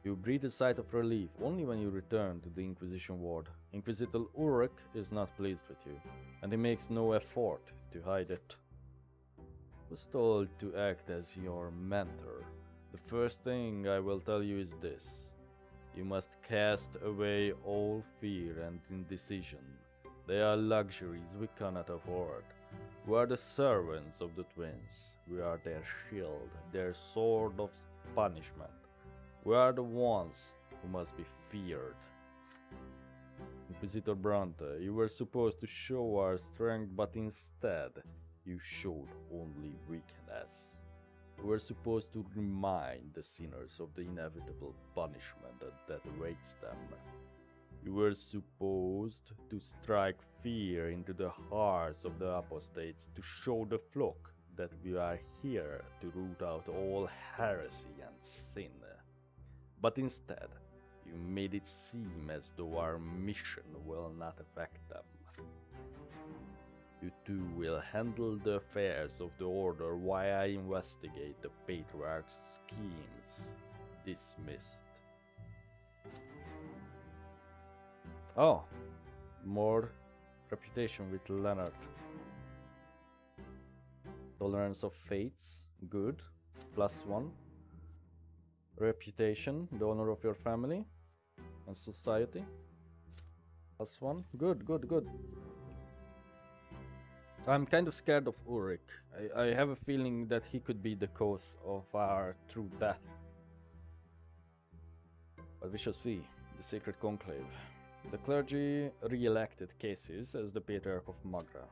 Speaker 1: You breathe a sigh of relief only when you return to the Inquisition ward. Inquisitor Ulrich is not pleased with you, and he makes no effort to hide it. I was told to act as your mentor. The first thing I will tell you is this. You must cast away all fear and indecision. They are luxuries we cannot afford. We are the servants of the twins. We are their shield, their sword of punishment. We are the ones who must be feared. Inquisitor Brante, you were supposed to show our strength, but instead, you showed only weakness. We were supposed to remind the sinners of the inevitable punishment that awaits them. You were supposed to strike fear into the hearts of the apostates to show the flock that we are here to root out all heresy and sin. But instead, you made it seem as though our mission will not affect them. You two will handle the affairs of the Order while I investigate the Patriarch's schemes. Dismissed. Oh, more reputation with Leonard. Tolerance of fates, good, +1. Reputation, the honor of your family and society, +1. Good, good, good. I'm kind of scared of Ulrich. I have a feeling that he could be the cause of our true death. But we shall see. The Sacred Conclave. The clergy re-elected Cassius as the Patriarch of Magra.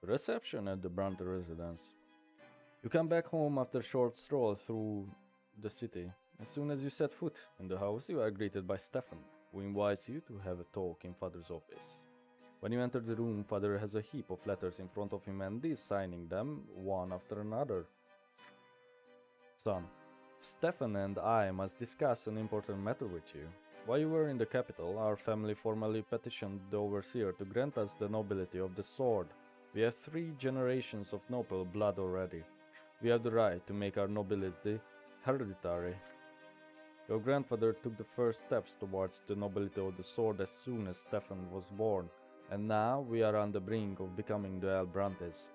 Speaker 1: Reception at the Brante residence. You come back home after a short stroll through the city. As soon as you set foot in the house, you are greeted by Stefan, who invites you to have a talk in Father's office. When you enter the room, Father has a heap of letters in front of him and is signing them one after another. Son, Stefan and I must discuss an important matter with you. While you were in the capital, our family formally petitioned the overseer to grant us the nobility of the sword. We have 3 generations of noble blood already. We have the right to make our nobility hereditary. Your grandfather took the first steps towards the nobility of the sword as soon as Stefan was born, and now we are on the brink of becoming the El Brantes.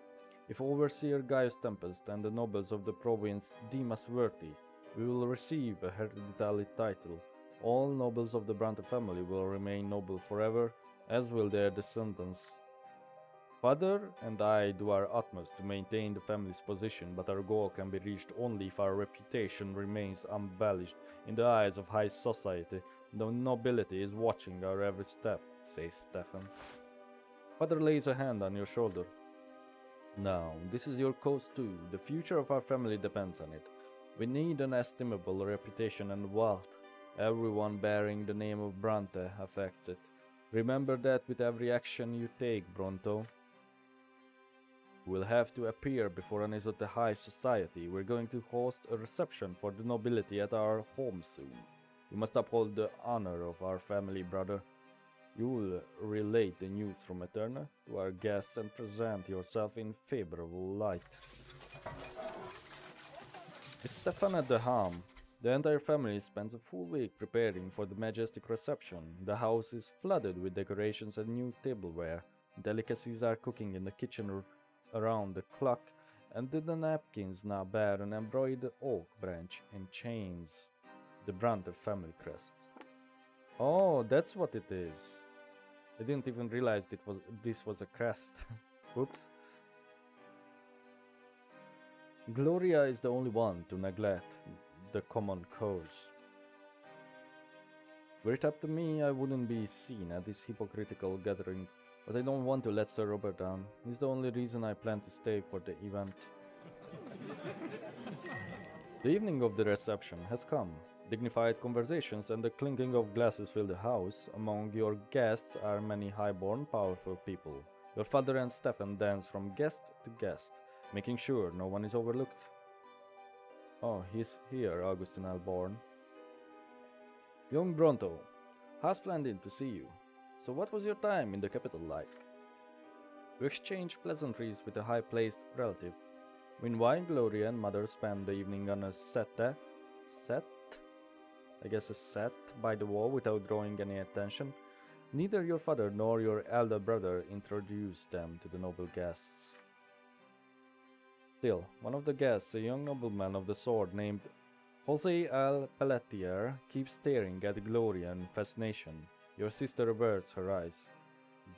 Speaker 1: If Overseer Gaius Tempest and the nobles of the province deem us worthy, we will receive a hereditary title. All nobles of the Brante family will remain noble forever, as will their descendants. Father and I do our utmost to maintain the family's position, but our goal can be reached only if our reputation remains unblemished in the eyes of high society. The nobility is watching our every step, says Stefan. Father lays a hand on your shoulder. Now, this is your cause too. The future of our family depends on it. We need an estimable reputation and wealth. Everyone bearing the name of Brante affects it. Remember that with every action you take, Bronto. We'll have to appear before an of the high society. We're going to host a reception for the nobility at our home soon. You must uphold the honor of our family, brother. You'll relate the news from Eterna to our guests and present yourself in favorable light. With Stefan at the helm, the entire family spends a full week preparing for the majestic reception. The house is flooded with decorations and new tableware. Delicacies are cooking in the kitchen around the clock, and the napkins now bear an embroidered oak branch and chains, the Brante family crest. Oh, that's what it is. I didn't even realize this was a crest. Oops. Gloria is the only one to neglect the common cause. Were it up to me, I wouldn't be seen at this hypocritical gathering, but I don't want to let Sir Robert down. He's the only reason I plan to stay for the event. The evening of the reception has come. Dignified conversations and the clinking of glasses fill the house. Among your guests are many high-born, powerful people. Your father and Stefan dance from guest to guest, making sure no one is overlooked. Oh, he's here, Augustin Alborn. Young Bronto, how splendid to see you. So what was your time in the capital like? You exchange pleasantries with a high-placed relative. Meanwhile, Gloria and Mother spend the evening on a set by the wall without drawing any attention. Neither your father nor your elder brother introduced them to the noble guests. Still, one of the guests, a young nobleman of the sword named Jose L. Pelletier keeps staring at Gloria in fascination. Your sister averts her eyes,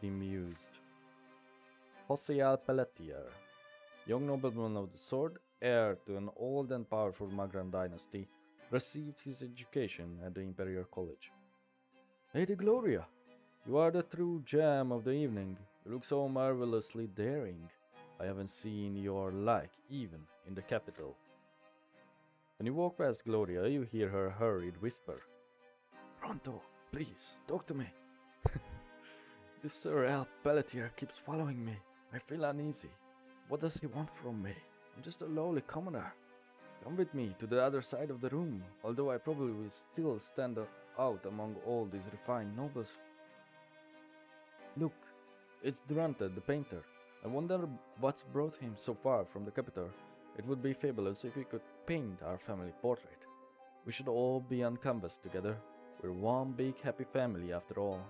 Speaker 1: bemused. Jose L. Pelletier, young nobleman of the sword, heir to an old and powerful Magran dynasty, received his education at the Imperial College. Lady Gloria, you are the true gem of the evening. You look so marvelously daring. I haven't seen your like even in the capital. When you walk past Gloria, you hear her hurried whisper. Pronto, please, talk to me. This Sir Al Pelletier keeps following me. I feel uneasy. What does he want from me? I'm just a lowly commoner. Come with me to the other side of the room, although I probably will still stand out among all these refined nobles. Look, it's Durante, the painter. I wonder what's brought him so far from the capital. It would be fabulous if we could paint our family portrait. We should all be on canvas together. We're one big happy family after all.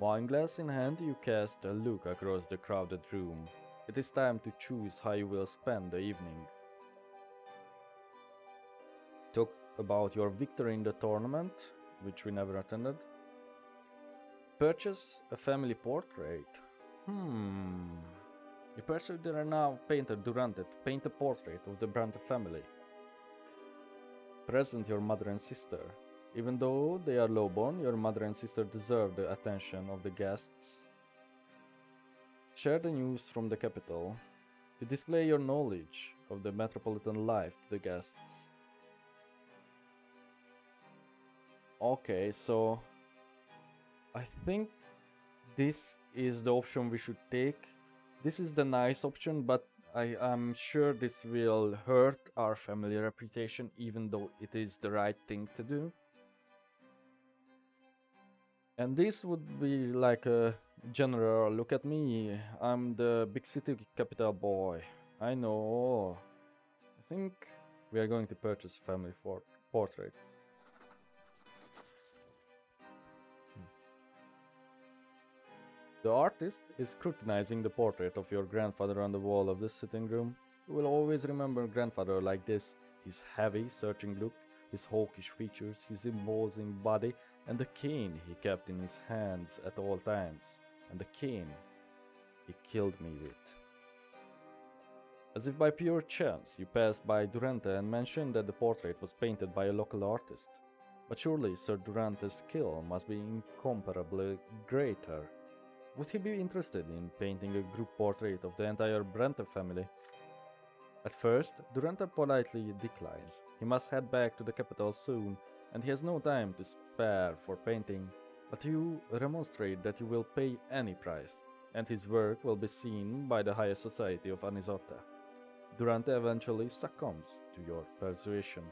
Speaker 1: Wineglass in hand, you cast a look across the crowded room. It is time to choose how you will spend the evening. Talk about your victory in the tournament, which we never attended. Purchase a family portrait. You persuade the renowned painter Durante to paint a portrait of the Brante family. Present your mother and sister. Even though they are lowborn, your mother and sister deserve the attention of the guests. Share the news from the capital. You display your knowledge of the metropolitan life to the guests. Okay, so I think this is the option we should take. This is the nice option, but I am sure this will hurt our family reputation, even though it is the right thing to do. And this would be like a general, look at me, I'm the big city capital boy. I know. I think we are going to purchase family portrait. The artist is scrutinizing the portrait of your grandfather on the wall of the sitting room. You will always remember grandfather like this. His heavy, searching look, his hawkish features, his imposing body, and the cane he kept in his hands at all times. And the cane he killed me with. As if by pure chance, you passed by Durante and mentioned that the portrait was painted by a local artist. But surely Sir Durante's skill must be incomparably greater. Would he be interested in painting a group portrait of the entire Brante family? At first, Durante politely declines. He must head back to the capital soon, and he has no time to spare for painting. But you remonstrate that you will pay any price, and his work will be seen by the higher society of Anisotta. Durante eventually succumbs to your persuasion.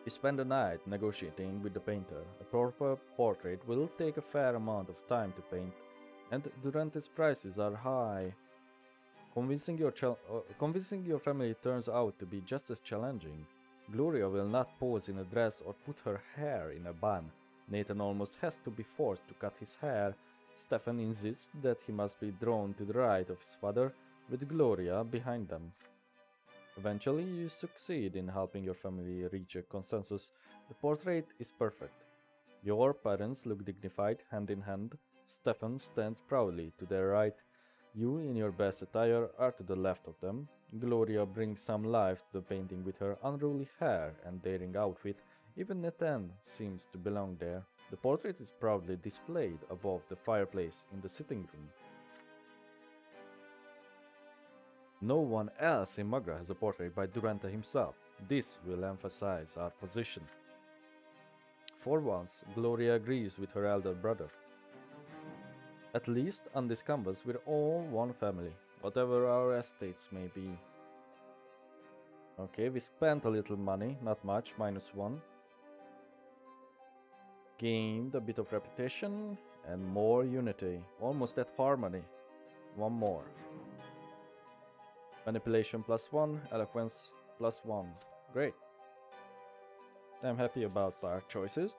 Speaker 1: You spend the night negotiating with the painter. A proper portrait will take a fair amount of time to paint, and Durante's prices are high. Convincing your family turns out to be just as challenging. Gloria will not pose in a dress or put her hair in a bun. Nathan almost has to be forced to cut his hair. Stefan insists that he must be drawn to the right of his father, with Gloria behind them. Eventually, you succeed in helping your family reach a consensus. The portrait is perfect. Your parents look dignified, hand in hand. Stefan stands proudly to their right. You, in your best attire, are to the left of them. Gloria brings some life to the painting with her unruly hair and daring outfit. Even Nathan seems to belong there. The portrait is proudly displayed above the fireplace in the sitting room. No one else in Magra has a portrait by Durante himself. This will emphasize our position. For once, Gloria agrees with her elder brother. At least on this canvas we're all one family, whatever our estates may be. Okay, we spent a little money, not much, -1. Gained a bit of reputation and more unity, almost at harmony. One more. Manipulation +1, eloquence +1. Great. I'm happy about our choices.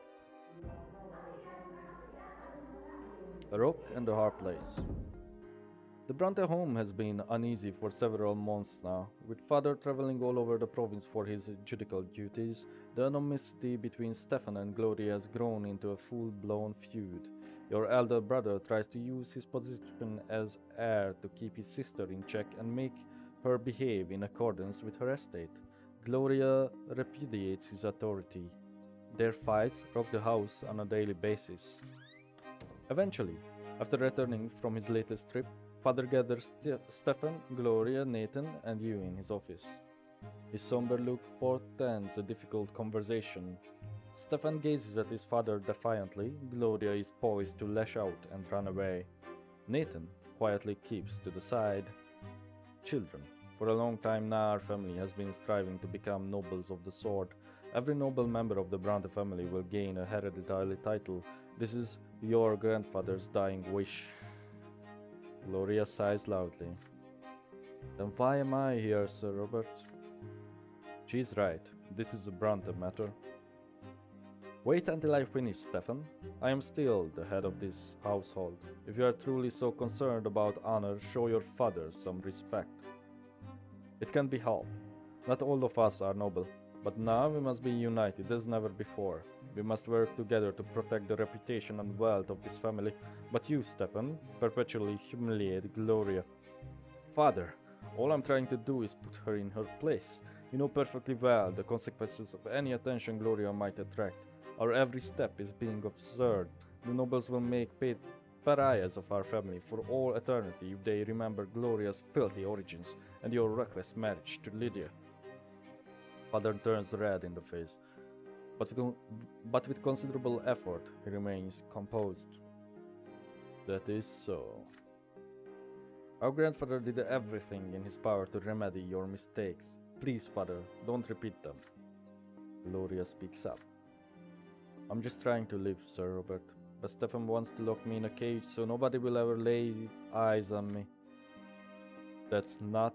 Speaker 1: A rook and a harp place. The Brante home has been uneasy for several months now, with father traveling all over the province for his judicial duties. The animosity between Stefan and Gloria has grown into a full-blown feud. Your elder brother tries to use his position as heir to keep his sister in check and make her behave in accordance with her estate. Gloria repudiates his authority. Their fights rock the house on a daily basis. Eventually, after returning from his latest trip, Father gathers Stefan, Gloria, Nathan, and you in his office. His somber look portends a difficult conversation. Stefan gazes at his father defiantly. Gloria is poised to lash out and run away. Nathan quietly keeps to the side. Children. For a long time now, our family has been striving to become nobles of the sword. Every noble member of the Brante family will gain a hereditary title. This is your grandfather's dying wish. Gloria sighs loudly. Then why am I here, Sir Robert? She's right. This is a Brante matter. Wait until I finish, Stefan. I am still the head of this household. If you are truly so concerned about honor, show your father some respect. It can be helped. Not all of us are noble, but now we must be united as never before. We must work together to protect the reputation and wealth of this family. But you, Stefan, perpetually humiliate Gloria. Father, all I'm trying to do is put her in her place. You know perfectly well the consequences of any attention Gloria might attract. Our every step is being observed. The nobles will make paid pariahs of our family for all eternity if they remember Gloria's filthy origins and your reckless marriage to Lydia. Father turns red in the face, but with considerable effort he remains composed. That is so. Our grandfather did everything in his power to remedy your mistakes. Please, Father, don't repeat them. Gloria speaks up. I'm just trying to live, Sir Robert, but Stefan wants to lock me in a cage so nobody will ever lay eyes on me. That's not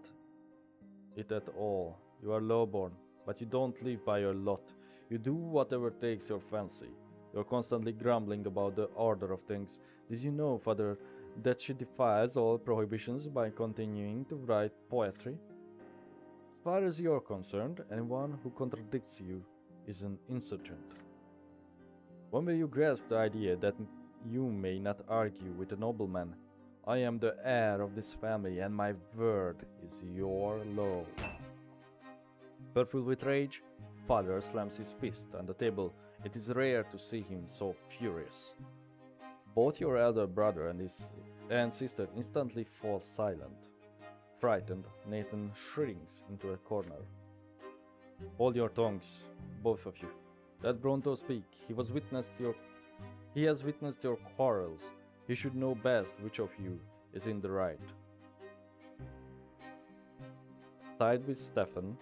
Speaker 1: it at all. You are lowborn, but you don't live by your lot. You do whatever takes your fancy. You're constantly grumbling about the order of things. Did you know, Father, that she defies all prohibitions by continuing to write poetry? As far as you're concerned, anyone who contradicts you is an insurgent. When will you grasp the idea that you may not argue with a nobleman? I am the heir of this family, and my word is your law. Purple with rage, Father slams his fist on the table. It is rare to see him so furious. Both your elder brother and sister instantly fall silent. Frightened, Nathan shrinks into a corner. Hold your tongues, both of you. Let Bronto speak. He has witnessed your quarrels. He should know best which of you is in the right. Side with Stefan.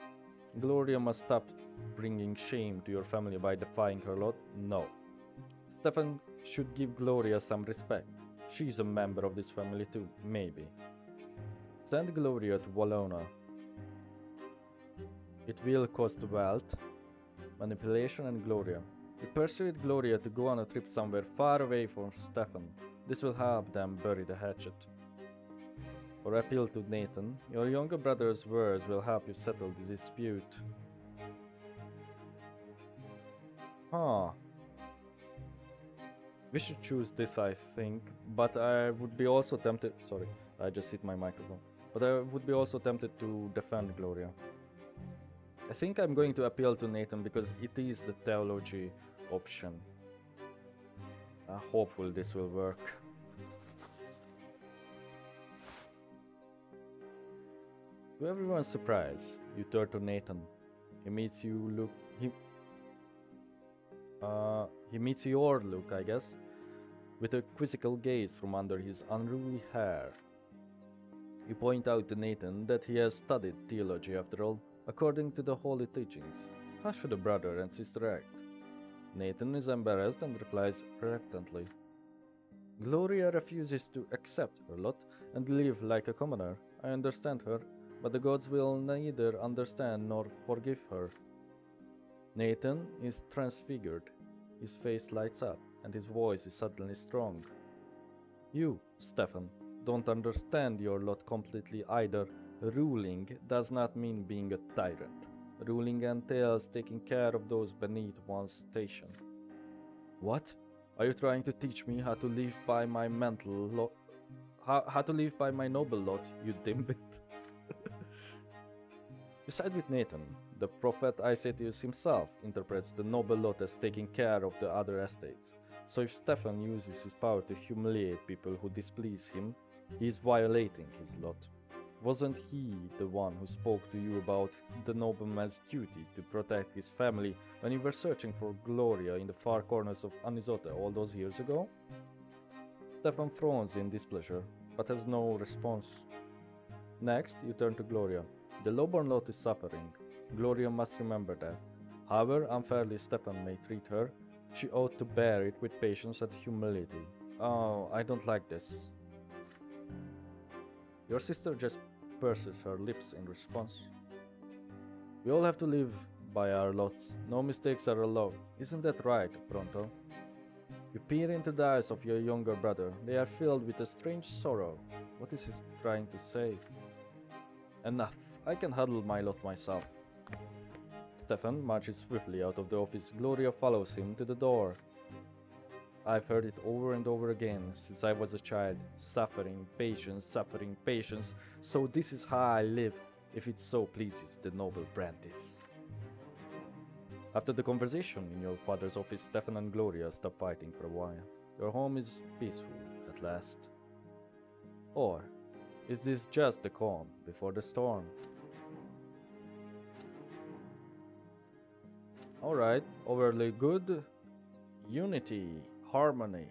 Speaker 1: Gloria must stop bringing shame to your family by defying her lot. No. Stefan should give Gloria some respect. She's a member of this family too, maybe. Send Gloria to Wallona. It will cost wealth, manipulation and Gloria. We persuade Gloria to go on a trip somewhere far away from Stefan. This will help them bury the hatchet. Or appeal to Nathan. Your younger brother's words will help you settle the dispute. Huh. We should choose this, I think, but I would be also tempted... Sorry, I just hit my microphone. But I would be also tempted to defend Gloria. I think I'm going to appeal to Nathan because it is the theology option. Hopefully this will work. To everyone's surprise, you turn to Nathan. He meets you he meets your look, I guess, with a quizzical gaze from under his unruly hair. You point out to Nathan that he has studied theology after all, according to the holy teachings. How should a brother and sister act? Nathan is embarrassed and replies reluctantly. Gloria refuses to accept her lot and live like a commoner. I understand her, but the gods will neither understand nor forgive her. Nathan is transfigured. His face lights up, and his voice is suddenly strong. You, Stefan, don't understand your lot completely either. Ruling does not mean being a tyrant. Ruling entails taking care of those beneath one's station. What? Are you trying to teach me how to live by my mental lot? How to live by my noble lot, you dimwit? You side with Nathan. The prophet Isetius himself interprets the noble lot as taking care of the other estates. So if Stefan uses his power to humiliate people who displease him, he is violating his lot. Wasn't he the one who spoke to you about the nobleman's duty to protect his family when you were searching for Gloria in the far corners of Anisote all those years ago? Stefan frowns in displeasure, but has no response. Next, you turn to Gloria. The lowborn lot is suffering. Gloria must remember that. However unfairly Stefan may treat her, she ought to bear it with patience and humility. Oh, I don't like this. Your sister just purses her lips in response. We all have to live by our lots. No mistakes are allowed. Isn't that right, Pronto? You peer into the eyes of your younger brother. They are filled with a strange sorrow. What is he trying to say? Enough. I can handle my lot myself. Stefan marches swiftly out of the office. Gloria follows him to the door. I've heard it over and over again since I was a child. Suffering, patience. So this is how I live, if it so pleases the noble Brantes. After the conversation in your father's office, Stefan and Gloria stop fighting for a while. Your home is peaceful at last. Or is this just the calm before the storm? Alright, overly good. Unity, harmony.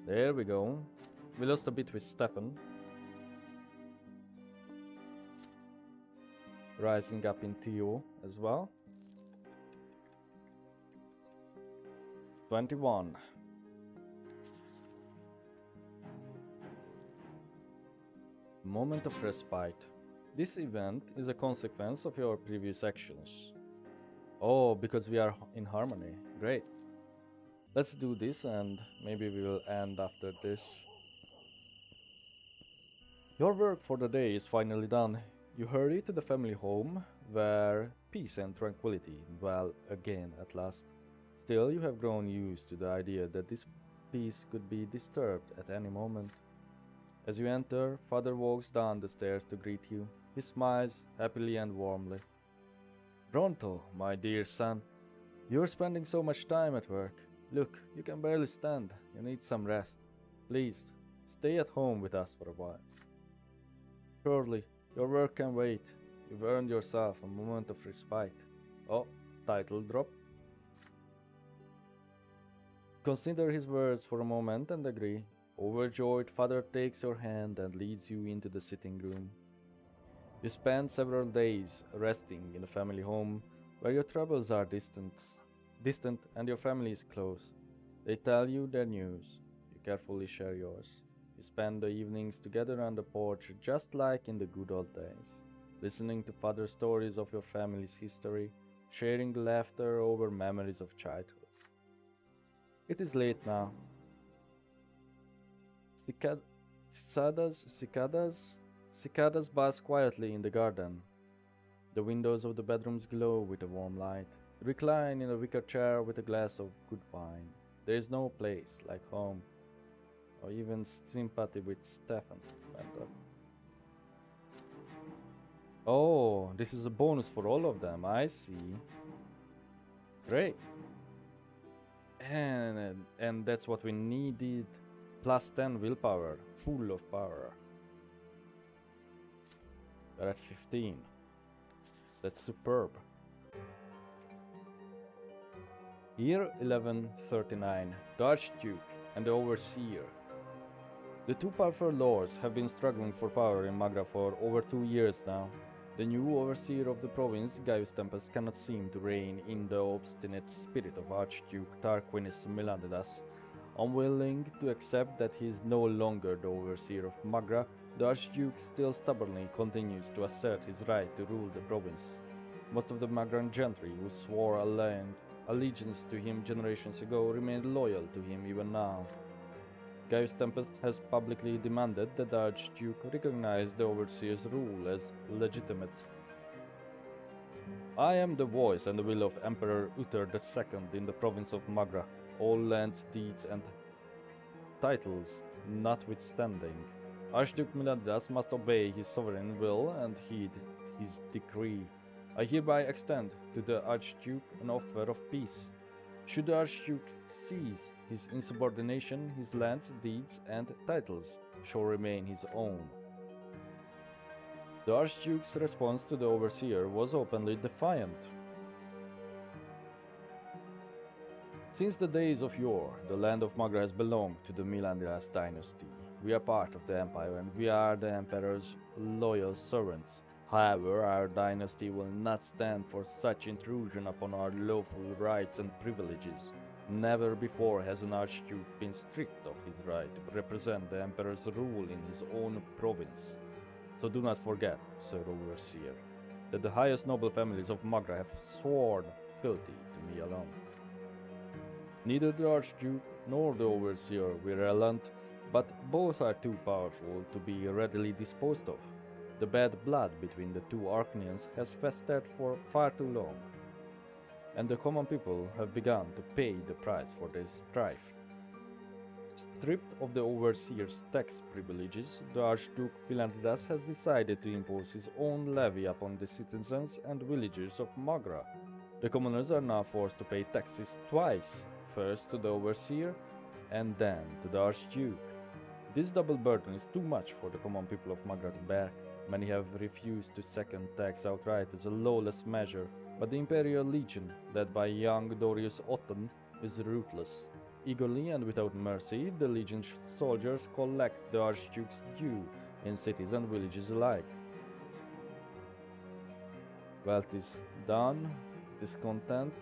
Speaker 1: There we go. We lost a bit with Stefan. Rising up in Theo as well. 21. Moment of Respite. This event is a consequence of your previous actions. Oh, because we are in harmony. Great. Let's do this and maybe we will end after this. Your work for the day is finally done. You hurry to the family home where peace and tranquility dwell again at last. Still, you have grown used to the idea that this peace could be disturbed at any moment. As you enter, Father walks down the stairs to greet you. He smiles happily and warmly. Bronto, my dear son, you're spending so much time at work. Look, you can barely stand. You need some rest. Please, stay at home with us for a while. Surely, your work can wait. You've earned yourself a moment of respite. Oh, title drop. Consider his words for a moment and agree. Overjoyed, Father takes your hand and leads you into the sitting room. You spend several days resting in the family home where your troubles are distant and your family is close. They tell you their news. You carefully share yours. You spend the evenings together on the porch just like in the good old days, listening to Father's stories of your family's history, sharing the laughter over memories of childhood. It is late now. Cicadas buzz quietly in the garden. The windows of the bedrooms glow with a warm light. You recline in a wicker chair with a glass of good wine. There is no place like home, or even sympathy with Stefan. Oh, this is a bonus for all of them, I see. Great. And that's what we needed. Plus 10 willpower, full of power. We're at 15. That's superb. Year 1139, the Archduke and the Overseer. The two powerful lords have been struggling for power in Magra for over 2 years now. The new Overseer of the province, Gaius Tempest, cannot seem to rein in the obstinate spirit of Archduke Tarquinius Melanidas. Unwilling to accept that he is no longer the Overseer of Magra, the Archduke still stubbornly continues to assert his right to rule the province. Most of the Magran gentry who swore allegiance to him generations ago remain loyal to him even now. Gaius Tempest has publicly demanded that the Archduke recognize the Overseer's rule as legitimate. I am the voice and the will of Emperor Uther II in the province of Magra, all lands, deeds, and titles notwithstanding. Archduke Miladidas must obey his sovereign will and heed his decree. I hereby extend to the Archduke an offer of peace. Should the Archduke cease his insubordination, his lands, deeds, and titles shall remain his own. The Archduke's response to the Overseer was openly defiant. Since the days of yore, the land of Magra has belonged to the Miladidas dynasty. We are part of the empire and we are the emperor's loyal servants. However, our dynasty will not stand for such intrusion upon our lawful rights and privileges. Never before has an archduke been stripped of his right to represent the emperor's rule in his own province. So do not forget, Sir Overseer, that the highest noble families of Magra have sworn fealty to me alone. Neither the Archduke nor the Overseer were relent, but both are too powerful to be readily disposed of. The bad blood between the two Arcanians has festered for far too long, and the common people have begun to pay the price for this strife. Stripped of the Overseer's tax privileges, the Archduke Miladidas has decided to impose his own levy upon the citizens and villagers of Magra. The commoners are now forced to pay taxes twice, first to the Overseer and then to the Archduke. This double burden is too much for the common people of Magra to bear. Many have refused to second tax outright as a lawless measure, but the Imperial Legion, led by young Dorius Otton, is ruthless. Eagerly and without mercy, the Legion's soldiers collect the Archduke's due in cities and villages alike. Wealth is done, discontent,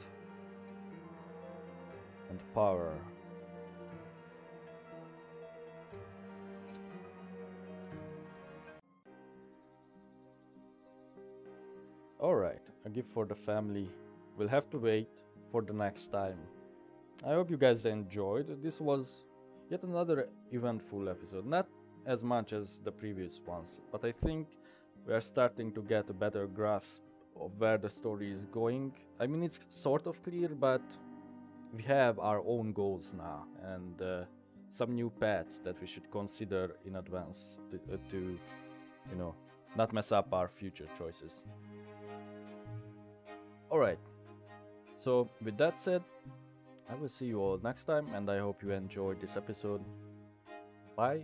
Speaker 1: and power. Alright, a gift for the family. We'll have to wait for the next time. I hope you guys enjoyed. This was yet another eventful episode. Not as much as the previous ones, but I think we are starting to get a better grasp of where the story is going. I mean, it's sort of clear, but we have our own goals now and some new paths that we should consider in advance to you know, not mess up our future choices. Alright, so with that said, I will see you all next time, and I hope you enjoyed this episode. Bye.